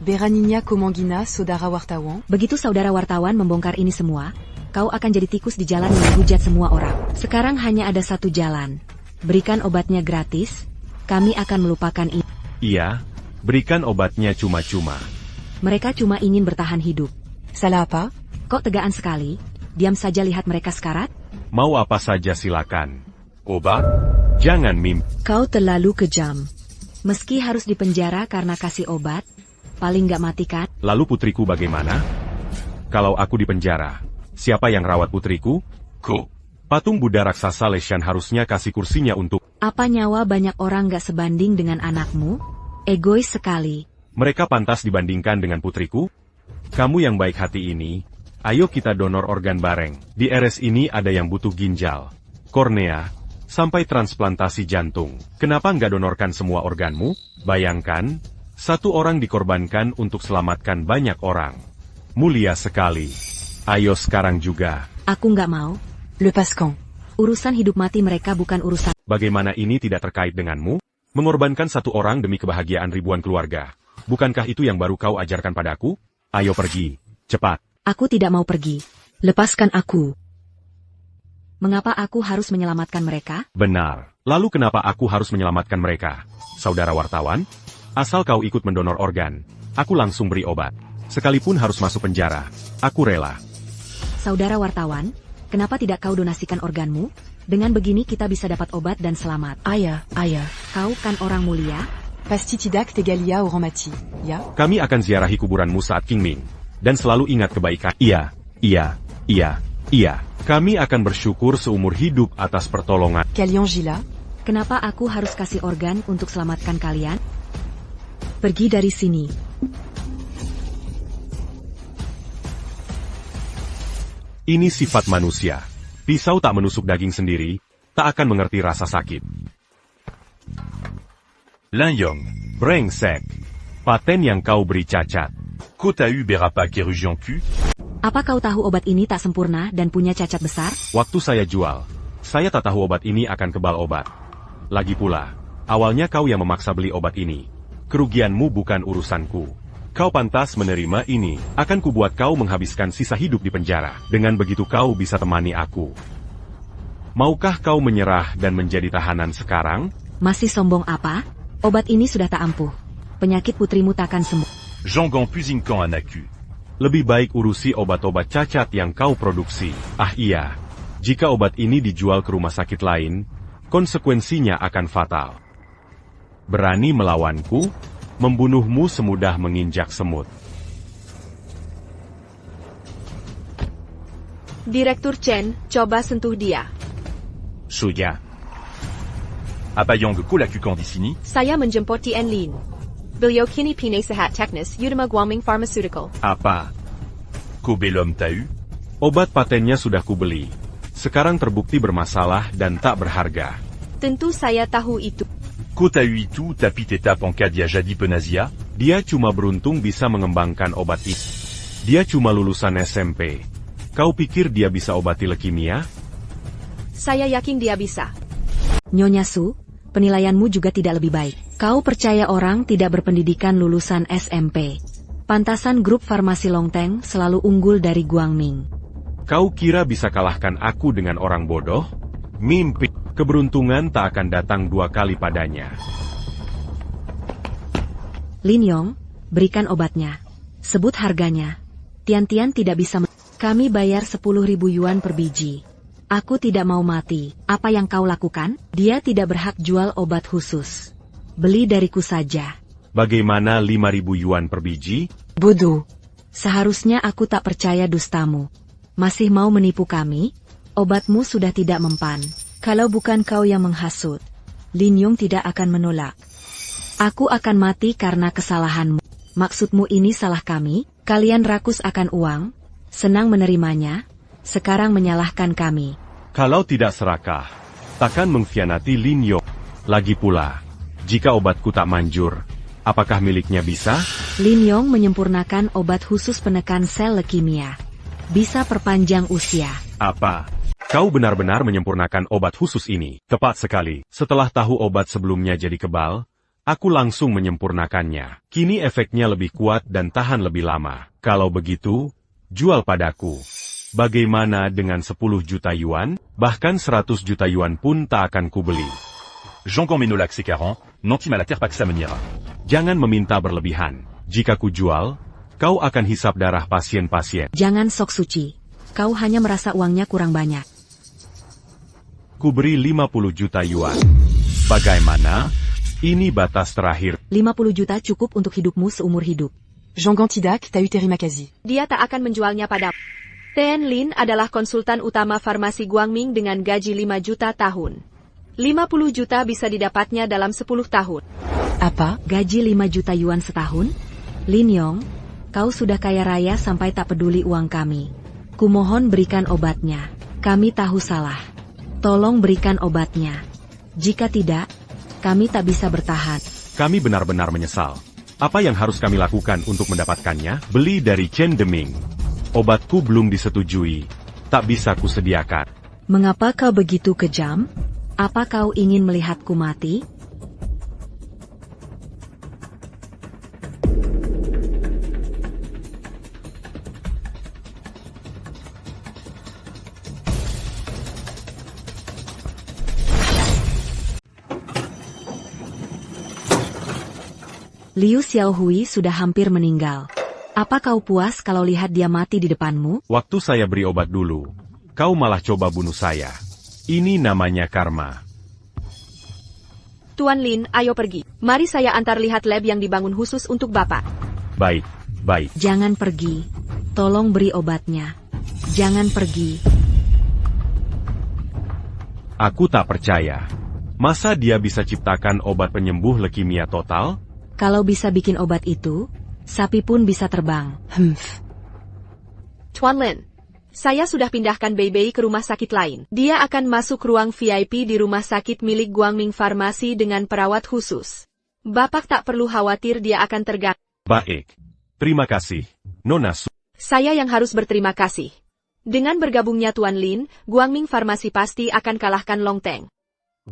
Beraninya Komangina, saudara wartawan. Begitu saudara wartawan membongkar ini semua, kau akan jadi tikus di jalan yang dihujat semua orang. Sekarang hanya ada satu jalan. Berikan obatnya gratis, kami akan melupakan ini. Iya, berikan obatnya cuma-cuma. Mereka cuma ingin bertahan hidup. Salah apa? Kok tegaan sekali? Diam saja lihat mereka sekarat? Mau apa saja silakan. Obat? Jangan mimpi. Kau terlalu kejam. Meski harus dipenjara karena kasih obat, paling nggak mati kan? Lalu putriku bagaimana? Kalau aku dipenjara, siapa yang rawat putriku? Ko. Patung Buddha raksasa Leshan harusnya kasih kursinya untuk... Apa nyawa banyak orang nggak sebanding dengan anakmu? Egois sekali. Mereka pantas dibandingkan dengan putriku? Kamu yang baik hati ini, ayo kita donor organ bareng. Di RS ini ada yang butuh ginjal, kornea, sampai transplantasi jantung. Kenapa nggak donorkan semua organmu? Bayangkan, satu orang dikorbankan untuk selamatkan banyak orang. Mulia sekali. Ayo sekarang juga. Aku nggak mau. Le Pascan. Urusan hidup mati mereka bukan urusan. Bagaimana ini tidak terkait denganmu? Mengorbankan satu orang demi kebahagiaan ribuan keluarga. Bukankah itu yang baru kau ajarkan padaku? Ayo pergi. Cepat. Aku tidak mau pergi. Lepaskan aku. Mengapa aku harus menyelamatkan mereka? Benar. Lalu kenapa aku harus menyelamatkan mereka? Saudara wartawan? Asal kau ikut mendonor organ, aku langsung beri obat. Sekalipun harus masuk penjara, aku rela. Saudara wartawan, kenapa tidak kau donasikan organmu? Dengan begini kita bisa dapat obat dan selamat. Ayah. Kau kan orang mulia? Pasti tidak tegalia orang mati, ya? Kami akan ziarahi kuburanmu saat King Ming. Dan selalu ingat kebaikan. Iya. Kami akan bersyukur seumur hidup atas pertolongan. Kalian gila? Kenapa aku harus kasih organ untuk selamatkan kalian? Pergi dari sini. Ini sifat manusia. Pisau tak menusuk daging sendiri, tak akan mengerti rasa sakit. Lin Yong. Brengsek. Paten yang kau beri cacat. Ko t'as eu berapa kerugian Q? Apa kau tahu obat ini tak sempurna dan punya cacat besar? Waktu saya jual, saya tak tahu obat ini akan kebal obat. Lagi pula, awalnya kau yang memaksa beli obat ini. Kerugianmu bukan urusanku. Kau pantas menerima ini. Akan kubuat kau menghabiskan sisa hidup di penjara. Dengan begitu kau bisa temani aku. Maukah kau menyerah dan menjadi tahanan sekarang? Masih sombong apa? Obat ini sudah tak ampuh. Penyakit putrimu takkan sembuh. Jangan pusingkan anakku. Lebih baik urusi obat-obat cacat yang kau produksi. Ah iya, jika obat ini dijual ke rumah sakit lain, konsekuensinya akan fatal. Berani melawanku? Membunuhmu semudah menginjak semut. Direktur Chen, coba sentuh dia. Sudah. Apa yang ko lakukan di sini? Saya menjemput Tien Lin. Beliau kini penasehat teknis Utama Guangming Pharmaceutical. Apa? Ko belum tahu? Obat patennya sudah kubeli. Sekarang terbukti bermasalah dan tak berharga. Tentu saya tahu itu. Ko tahu itu tapi tetap en cas dia jadi penazia? Dia cuma beruntung bisa mengembangkan obat itu. Dia cuma lulusan SMP. Kau pikir dia bisa obati leukemia? Saya yakin dia bisa. Nyonya Su, penilaianmu juga tidak lebih baik. Kau percaya orang tidak berpendidikan lulusan SMP. Pantasan grup farmasi Longteng selalu unggul dari Guangming. Kau kira bisa kalahkan aku dengan orang bodoh? Mimpi. Keberuntungan tak akan datang dua kali padanya. Lin Yong, berikan obatnya. Sebut harganya. Tian-Tian tidak bisa Kami bayar 10.000 yuan per biji. Aku tidak mau mati. Apa yang kau lakukan? Dia tidak berhak jual obat khusus. Beli dariku saja. Bagaimana 5.000 yuan per biji? Bodoh. Seharusnya aku tak percaya dustamu. Masih mau menipu kami? Obatmu sudah tidak mempan. Kalau bukan kau yang menghasut, Lin Yong tidak akan menolak. Aku akan mati karena kesalahanmu. Maksudmu ini salah kami? Kalian rakus akan uang, senang menerimanya, sekarang menyalahkan kami. Kalau tidak serakah, takkan mengkhianati Lin Yong. Lagi pula, jika obatku tak manjur, apakah miliknya bisa? Lin Yong menyempurnakan obat khusus penekan sel leukemia. Bisa perpanjang usia. Apa? Kau benar-benar menyempurnakan obat khusus ini. Tepat sekali. Setelah tahu obat sebelumnya jadi kebal, aku langsung menyempurnakannya. Kini efeknya lebih kuat dan tahan lebih lama. Kalau begitu, jual padaku. Bagaimana dengan 10 juta yuan? Bahkan 100 juta yuan pun tak akan kubeli. Jean Menolac C40, Nanti Malater Paxa Menira. Jangan meminta berlebihan. Jika ku jual, kau akan hisap darah pasien-pasien. Jangan sok suci. Kau hanya merasa uangnya kurang banyak. Ku beri 50 juta yuan. Bagaimana? Ini batas terakhir. 50 juta cukup untuk hidupmu seumur hidup. Jean Gantidac, Tahu Terimakazi. Dia tak akan menjualnya padamu. Tian Lin adalah konsultan utama farmasi Guangming dengan gaji 5 juta tahun. 50 juta bisa didapatnya dalam 10 tahun. Apa? Gaji 5 juta yuan setahun? Lin Yong, kau sudah kaya raya sampai tak peduli uang kami. Kumohon berikan obatnya. Kami tahu salah. Tolong berikan obatnya. Jika tidak, kami tak bisa bertahan. Kami benar-benar menyesal. Apa yang harus kami lakukan untuk mendapatkannya? Beli dari Chen Deming. Obatku belum disetujui. Tak bisa kusediakan. Mengapa kau begitu kejam? Apa kau ingin melihatku mati? Liu Xiaohui sudah hampir meninggal. Apa kau puas kalau lihat dia mati di depanmu? Waktu saya beri obat dulu, kau malah coba bunuh saya. Ini namanya karma. Tuan Lin, ayo pergi. Mari saya antar lihat lab yang dibangun khusus untuk Bapak. Baik, baik. Jangan pergi. Tolong beri obatnya. Jangan pergi. Aku tak percaya. Masa dia bisa ciptakan obat penyembuh leukemia total? Kalau bisa bikin obat itu, sapi pun bisa terbang. Tuan Lin, saya sudah pindahkan Bei ke rumah sakit lain. Dia akan masuk ruang VIP di rumah sakit milik Guangming Farmasi dengan perawat khusus. Bapak tak perlu khawatir dia akan terganggu. Baik. Terima kasih, Nona Su. Saya yang harus berterima kasih. Dengan bergabungnya Tuan Lin, Guangming Farmasi pasti akan kalahkan Long Teng.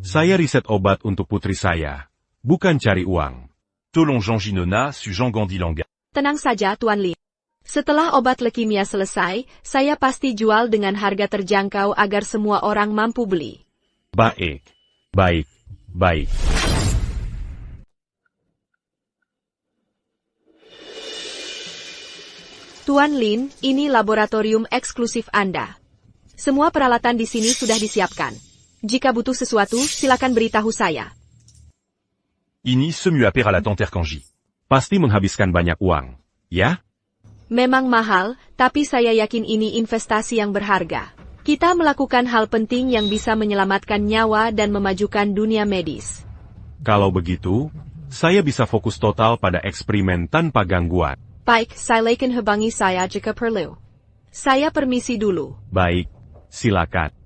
Saya riset obat untuk putri saya, bukan cari uang. Tolong Jean Ginona, Su Jean Gandilanga. Tenang saja Tuan Lin. Setelah obat leukemia selesai, saya pasti jual dengan harga terjangkau agar semua orang mampu beli. Baik, baik, baik. Tuan Lin, ini laboratorium eksklusif Anda. Semua peralatan di sini sudah disiapkan. Jika butuh sesuatu, silakan beritahu saya. Ini semua per à la Tenterkanji. Pasti menghabiskan banyak uang, ya? Memang mahal, tapi saya yakin ini investasi yang berharga. Kita melakukan hal penting yang bisa menyelamatkan nyawa dan memajukan dunia medis. Kalau begitu, saya bisa fokus total pada eksperimen tanpa gangguan. Baik, silakan hubungi saya jika perlu. Saya permisi dulu. Baik, silakan.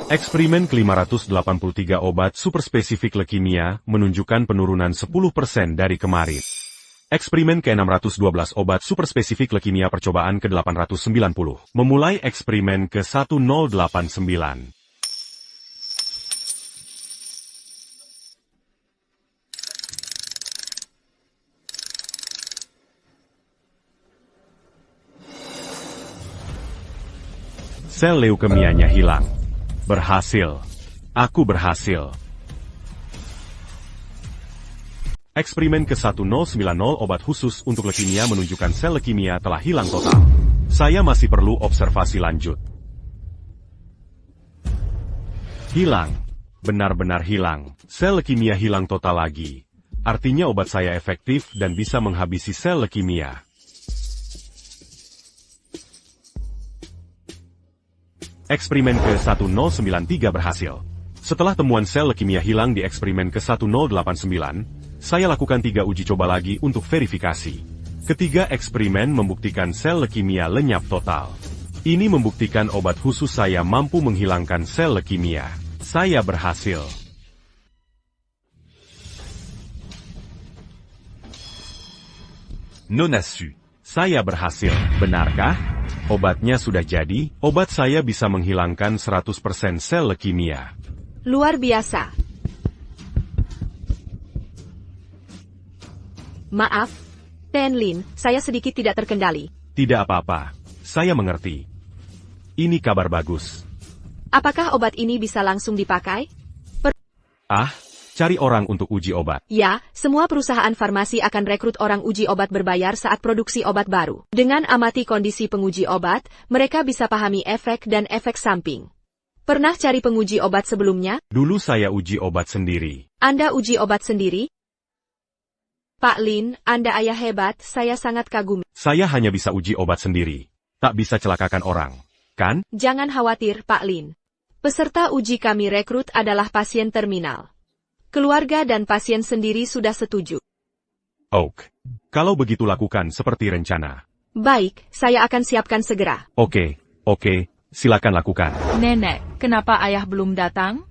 Eksperimen ke-583 obat superspesifik leukemia menunjukkan penurunan 10% dari kemarin. Eksperimen ke-612 obat superspesifik leukemia percobaan ke-890. Memulai eksperimen ke-1089. Sel leukemianya hilang. Berhasil. Aku berhasil. Eksperimen ke-1090 obat khusus untuk leukemia menunjukkan sel leukemia telah hilang total. Saya masih perlu observasi lanjut. Hilang. Benar-benar hilang. Sel leukemia hilang total lagi. Artinya obat saya efektif dan bisa menghabisi sel leukemia. Eksperimen ke-1093 berhasil. Setelah temuan sel leukemia hilang di eksperimen ke-1089, saya lakukan 3 uji coba lagi untuk verifikasi. Ketiga eksperimen membuktikan sel leukemia lenyap total. Ini membuktikan obat khusus saya mampu menghilangkan sel leukemia. Saya berhasil. Non assu. Saya berhasil. Benarkah? Obatnya sudah jadi, obat saya bisa menghilangkan 100% sel leukemia. Luar biasa. Maaf, Tenlin, saya sedikit tidak terkendali. Tidak apa-apa. Saya mengerti. Ini kabar bagus. Apakah obat ini bisa langsung dipakai? Cari orang untuk uji obat. Ya, semua perusahaan farmasi akan rekrut orang uji obat berbayar saat produksi obat baru. Dengan amati kondisi penguji obat, mereka bisa pahami efek dan efek samping. Pernah cari penguji obat sebelumnya? Dulu saya uji obat sendiri. Anda uji obat sendiri? Pak Lin, Anda ayah hebat, saya sangat kagum. Saya hanya bisa uji obat sendiri. Tak bisa celakakan orang, kan? Jangan khawatir, Pak Lin. Peserta uji kami rekrut adalah pasien terminal. Keluarga dan pasien sendiri sudah setuju. Oak. Kalau begitu lakukan seperti rencana. Baik, saya akan siapkan segera. Oke, silakan lakukan. Nenek, kenapa ayah belum datang?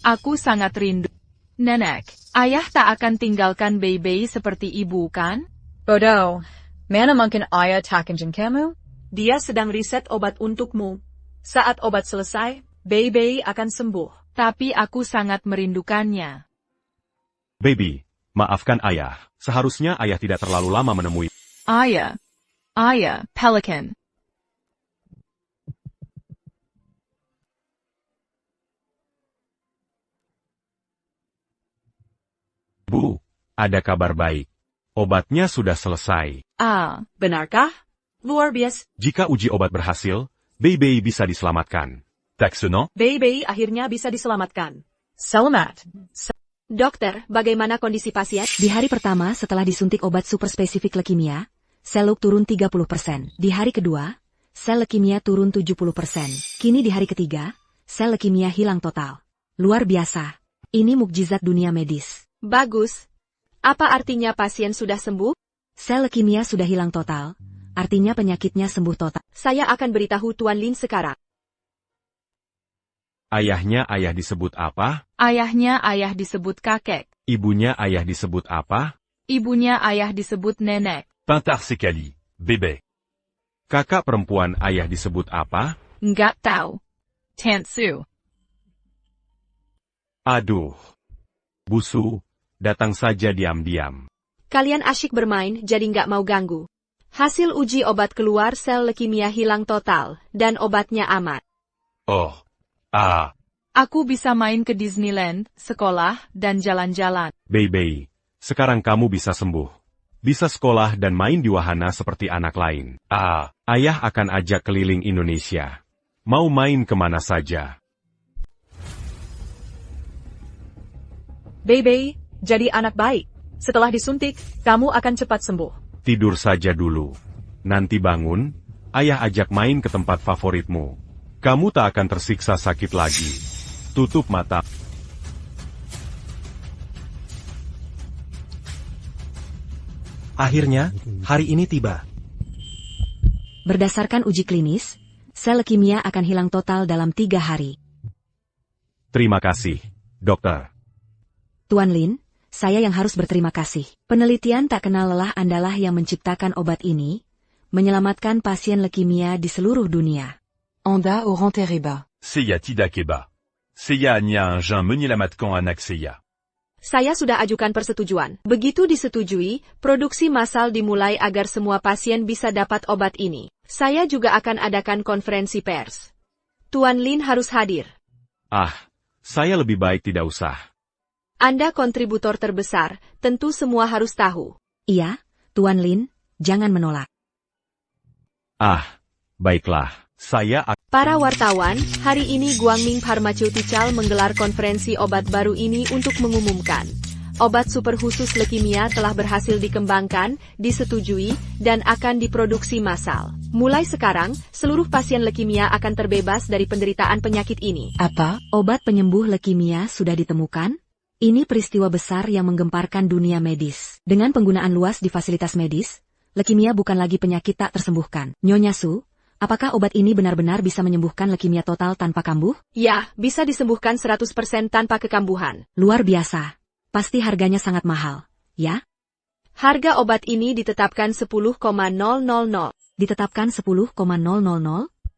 Aku sangat rindu. Nenek, ayah tak akan tinggalkan Baby seperti ibu kan? Bodoh. Mana mungkin ayah tak ingin kamu? Dia sedang riset obat untukmu. Saat obat selesai, Baby akan sembuh. Tapi aku sangat merindukannya. Baby, maafkan ayah. Seharusnya ayah tidak terlalu lama menemui. Ayah, Pelican. Bu, ada kabar baik. Obatnya sudah selesai. Benarkah? Luar biasa. Jika uji obat berhasil, Baby bisa diselamatkan. Taxonant? Baby akhirnya bisa diselamatkan. Selamat. Dokter, bagaimana kondisi pasien? Di hari pertama setelah disuntik obat super spesifik leukemia, sel leuk turun 30%. Di hari kedua, sel leukemia turun 70%. Kini di hari ketiga, sel leukemia hilang total. Luar biasa. Ini mukjizat dunia medis. Bagus. Apa artinya pasien sudah sembuh? Sel leukemia sudah hilang total, artinya penyakitnya sembuh total. Saya akan beritahu Tuan Lin sekarang. Ayahnya ayah disebut apa? Ayahnya ayah disebut kakek. Ibunya ayah disebut apa? Ibunya ayah disebut nenek. Pintarsekali. Bébé. Kakak perempuan ayah disebut apa? Nggak tahu. Tantsu. Aduh. Busu, datang saja diam-diam. Kalian asyik bermain, jadi nggak mau ganggu. Hasil uji obat keluar, sel leukemia hilang total, dan obatnya aman. Oh. Aku bisa main ke Disneyland, sekolah, dan jalan-jalan. Baby, sekarang kamu bisa sembuh. Bisa sekolah dan main di wahana seperti anak lain. Ayah akan ajak keliling Indonesia. Mau main kemana saja. Baby, jadi anak baik. Setelah disuntik, kamu akan cepat sembuh. Tidur saja dulu. Nanti bangun, ayah ajak main ke tempat favoritmu. Kamu tak akan tersiksa sakit lagi. Tutup mata. Akhirnya, hari ini tiba. Berdasarkan uji klinis, sel leukemia akan hilang total dalam 3 hari. Terima kasih, dokter. Tuan Lin, saya yang harus berterima kasih. Penelitian tak kenal lelah Andalah yang menciptakan obat ini, menyelamatkan pasien leukemia di seluruh dunia. Anda orang tereba. Seya tidak keba. Seya nya un jeun menyelamatkan anak saya. Saya sudah ajukan persetujuan. Begitu disetujui, produksi massal dimulai agar semua pasien bisa dapat obat ini. Saya juga akan adakan konferensi pers. Tuan Lin harus hadir. Saya lebih baik tidak usah. Anda kontributor terbesar, tentu semua harus tahu. Iya, Tuan Lin, jangan menolak. Baiklah, saya Para wartawan, hari ini Guangming Pharmaceutical menggelar konferensi obat baru ini untuk mengumumkan. Obat super khusus leukemia telah berhasil dikembangkan, disetujui, dan akan diproduksi massal. Mulai sekarang, seluruh pasien leukemia akan terbebas dari penderitaan penyakit ini. Apa? Obat penyembuh leukemia sudah ditemukan? Ini peristiwa besar yang menggemparkan dunia medis. Dengan penggunaan luas di fasilitas medis, leukemia bukan lagi penyakit tak tersembuhkan. Nyonya Su, apakah obat ini benar-benar bisa menyembuhkan leukemia total tanpa kambuh? Ya, bisa disembuhkan 100% tanpa kekambuhan. Luar biasa. Pasti harganya sangat mahal, ya? Harga obat ini ditetapkan 10,000. Ditetapkan 10,000?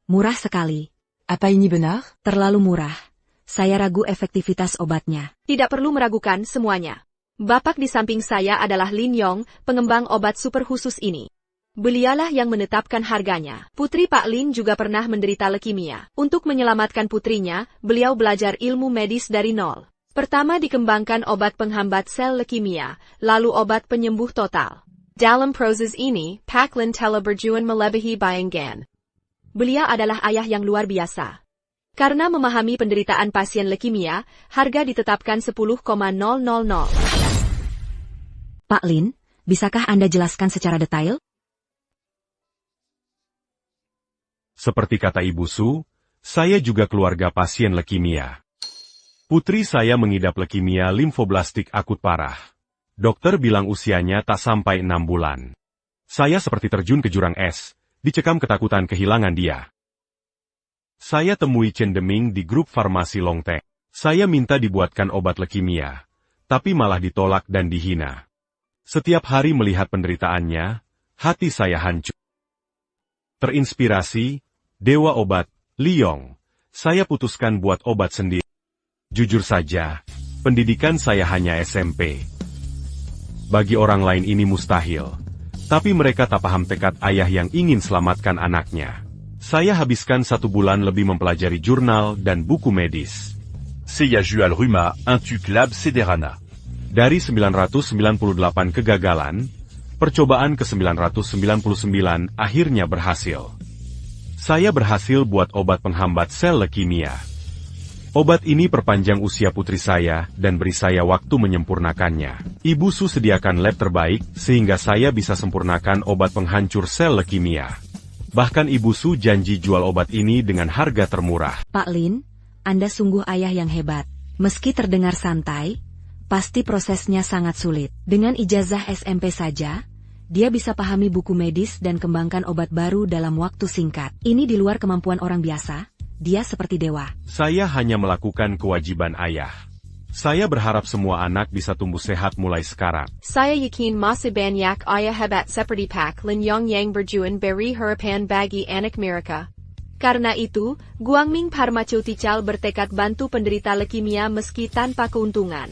Murah sekali. Apa ini benar? Terlalu murah. Saya ragu efektivitas obatnya. Tidak perlu meragukan semuanya. Bapak di samping saya adalah Lin Yong, pengembang obat super khusus ini. Beliaulah yang menetapkan harganya. Putri Pak Lin juga pernah menderita leukemia. Untuk menyelamatkan putrinya, beliau belajar ilmu medis dari nol. Pertama dikembangkan obat penghambat sel leukemia, lalu obat penyembuh total. Dalam proses ini, Pak Lin telah berjuang melebihi bayangkan. Beliau adalah ayah yang luar biasa. Karena memahami penderitaan pasien leukemia, harga ditetapkan 10,000. Pak Lin, bisakah Anda jelaskan secara detail? Seperti kata Ibu Su, saya juga keluarga pasien leukemia. Putri saya mengidap leukemia limfoblastik akut parah. Dokter bilang usianya tak sampai 6 bulan. Saya seperti terjun ke jurang es, dicekam ketakutan kehilangan dia. Saya temui Chen Deming di grup farmasi Longteng. Saya minta dibuatkan obat leukemia, tapi malah ditolak dan dihina. Setiap hari melihat penderitaannya, hati saya hancur. Terinspirasi, dewa obat, Liong, saya putuskan buat obat sendiri. Jujur saja, pendidikan saya hanya SMP. Bagi orang lain ini mustahil, tapi mereka tak paham tekad ayah yang ingin selamatkan anaknya. Saya habiskan 1 bulan lebih mempelajari jurnal dan buku medis. Seyaju Ruma, Intuclab Sederhana. Dari 998 kegagalan, percobaan ke-999 akhirnya berhasil. Saya berhasil buat obat penghambat sel leukemia. Obat ini perpanjang usia putri saya dan beri saya waktu menyempurnakannya. Ibu Su sediakan lab terbaik sehingga saya bisa sempurnakan obat penghancur sel leukemia. Bahkan Ibu Su janji jual obat ini dengan harga termurah. Pak Lin, Anda sungguh ayah yang hebat. Meski terdengar santai, pasti prosesnya sangat sulit. Dengan ijazah SMP saja, dia bisa pahami buku medis dan kembangkan obat baru dalam waktu singkat. Ini di luar kemampuan orang biasa, dia seperti dewa. Saya hanya melakukan kewajiban ayah. Saya berharap semua anak bisa tumbuh sehat mulai sekarang. Saya yakin masih banyak ayah hebat seperti Pak Lin Yong yang berjuang beri harapan bagi anak mereka. Karena itu, Guangming Pharmaceutical bertekad bantu penderita leukemia meski tanpa keuntungan.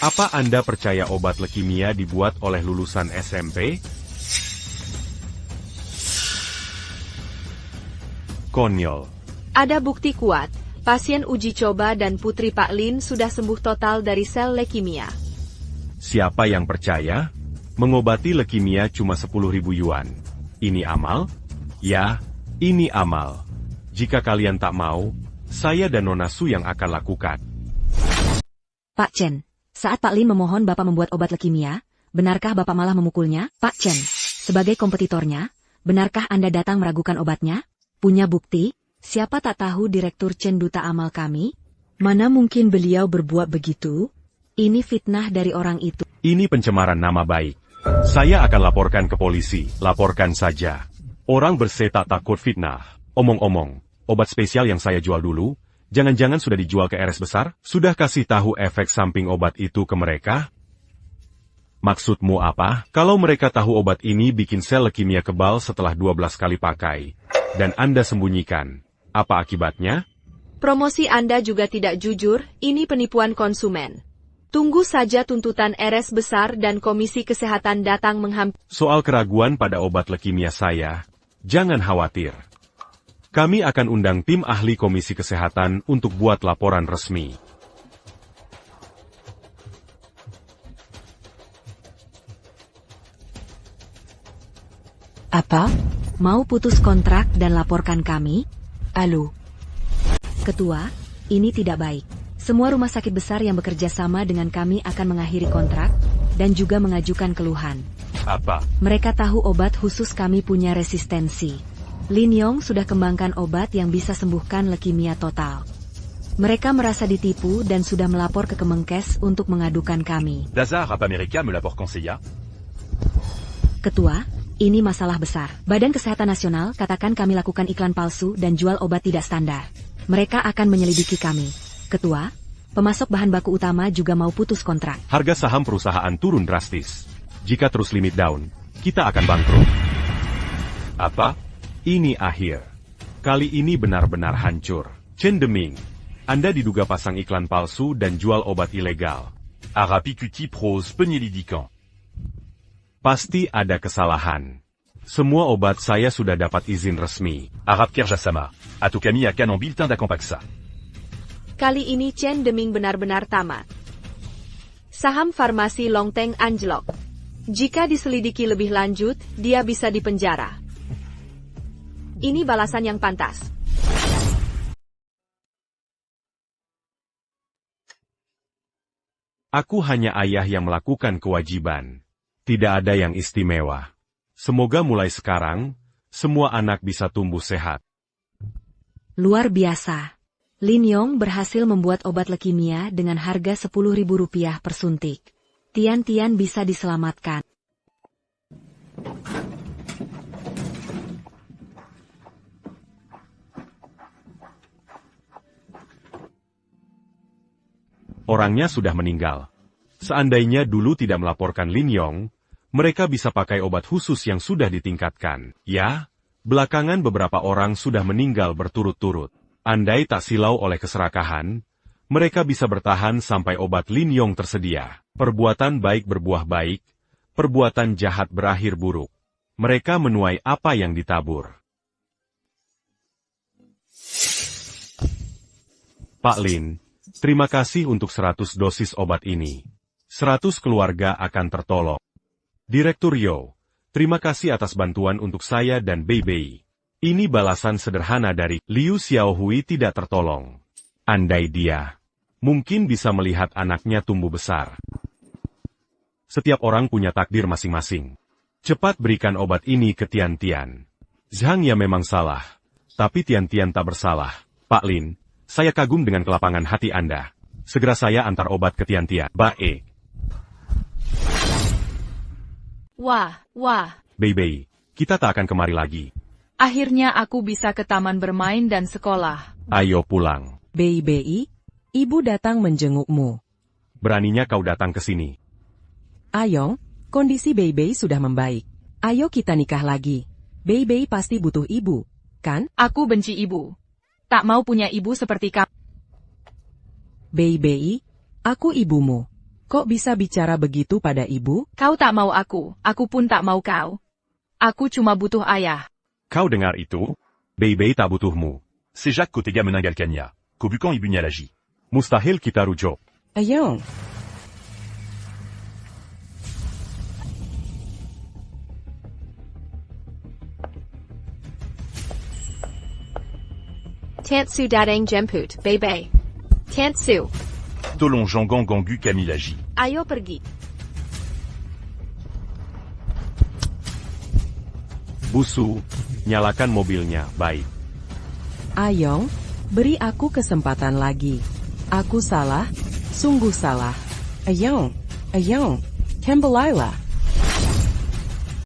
Apa Anda percaya obat leukemia dibuat oleh lulusan SMP? Konyol. Ada bukti kuat, pasien uji coba dan putri Pak Lin sudah sembuh total dari sel leukemia. Siapa yang percaya? Mengobati leukemia cuma 10.000 yuan. Ini amal? Ya, ini amal. Jika kalian tak mau, saya dan Nona Su yang akan lakukan. Pak Chen, saat Pak Lin memohon Bapak membuat obat leukemia, benarkah Bapak malah memukulnya? Pak Chen, sebagai kompetitornya, benarkah Anda datang meragukan obatnya? Punya bukti? Siapa tak tahu Direktur Chen duta amal kami? Mana mungkin beliau berbuat begitu? Ini fitnah dari orang itu. Ini pencemaran nama baik. Saya akan laporkan ke polisi, laporkan saja. Orang bersih tak takut fitnah. Omong-omong, obat spesial yang saya jual dulu, jangan-jangan sudah dijual ke RS besar? Sudah kasih tahu efek samping obat itu ke mereka? Maksudmu apa? Kalau mereka tahu obat ini bikin sel leukemia kebal setelah 12 kali pakai, dan Anda sembunyikan, apa akibatnya? Promosi Anda juga tidak jujur, ini penipuan konsumen. Tunggu saja tuntutan RS besar dan Komisi Kesehatan datang menghampiri. Soal keraguan pada obat leukemia saya, jangan khawatir. Kami akan undang tim ahli Komisi Kesehatan untuk buat laporan resmi. Apa? Mau putus kontrak dan laporkan kami? Allô? Ketua, ini tidak baik. Semua rumah sakit besar yang bekerja sama dengan kami akan mengakhiri kontrak dan juga mengajukan keluhan. Apa? Mereka tahu obat khusus kami punya resistensi. Lin Yong sudah kembangkan obat yang bisa sembuhkan leukemia total. Mereka merasa ditipu dan sudah melapor ke Kemenkes untuk mengadukan kami. Lazare Rap America me lapor conseilla. Ketua, ini masalah besar. Badan Kesehatan Nasional katakan kami lakukan iklan palsu dan jual obat tidak standar. Mereka akan menyelidiki kami. Ketua, pemasok bahan baku utama juga mau putus kontrak. Harga saham perusahaan turun drastis. Jika terus limit down, kita akan bangkrut. Apa? Ini akhir. Kali ini benar-benar hancur. Chen Deming, Anda diduga pasang iklan palsu dan jual obat ilegal. Arapicuti Prose penyelidikan. Pasti ada kesalahan. Semua obat saya sudah dapat izin resmi. Arab Kerjasama. Atau kami akan bulletin d'Acampaksa. Kali ini Chen Deming benar-benar tamat. Saham farmasi Longteng anjlok. Jika diselidiki lebih lanjut, dia bisa dipenjara. Ini balasan yang pantas. Aku hanya ayah yang melakukan kewajiban. Tidak ada yang istimewa. Semoga mulai sekarang, semua anak bisa tumbuh sehat. Luar biasa. Lin Yong berhasil membuat obat leukemia dengan harga Rp10.000 per suntik. Tian-Tian bisa diselamatkan. Orangnya sudah meninggal. Seandainya dulu tidak melaporkan Lin Yong, mereka bisa pakai obat khusus yang sudah ditingkatkan. Ya, belakangan beberapa orang sudah meninggal berturut-turut. Andai tak silau oleh keserakahan, mereka bisa bertahan sampai obat Lin Yong tersedia. Perbuatan baik berbuah baik, perbuatan jahat berakhir buruk. Mereka menuai apa yang ditabur. Pak Lin, terima kasih untuk 100 dosis obat ini. 100 keluarga akan tertolong. Direktur Yo, terima kasih atas bantuan untuk saya dan Bei Bei. Ini balasan sederhana dari Liu Xiaohui tidak tertolong. Andai dia mungkin bisa melihat anaknya tumbuh besar. Setiap orang punya takdir masing-masing. Cepat berikan obat ini ke Tian-Tian. Zhang ya memang salah, tapi Tian-Tian tak bersalah. Pak Lin, saya kagum dengan kelapangan hati Anda. Segera saya antar obat ke Tian-Tian. Bae. Wah. Bei Bei, kita tak akan kemari lagi. Akhirnya aku bisa ke taman bermain dan sekolah. Ayo pulang. Bei Bei, ibu datang menjengukmu. Beraninya kau datang ke sini. Ayong, kondisi Bei Bei sudah membaik. Ayo kita nikah lagi. Bei Bei pasti butuh ibu, kan? Aku benci ibu. Tak mau punya ibu seperti kamu. Bei Bei, aku ibumu. Kok bisa bicara begitu pada ibu? Kau tak mau aku pun tak mau kau. Aku cuma butuh ayah. Kau dengar itu? Bei Bei tak butuhmu. C'est Jacques Kotega meninggalkannya. Kobukan ibunya lagi. Mustahil kita rujuk. Ayong. Tantsu Dadang Jemput, Bei Bei. Tantsu. Tolong Jangan Gangu Kamilaji. Ayo pergi. Busu, nyalakan mobilnya, baik. Ayong, beri aku kesempatan lagi. Aku salah, sungguh salah. Ayong, Kembalilah.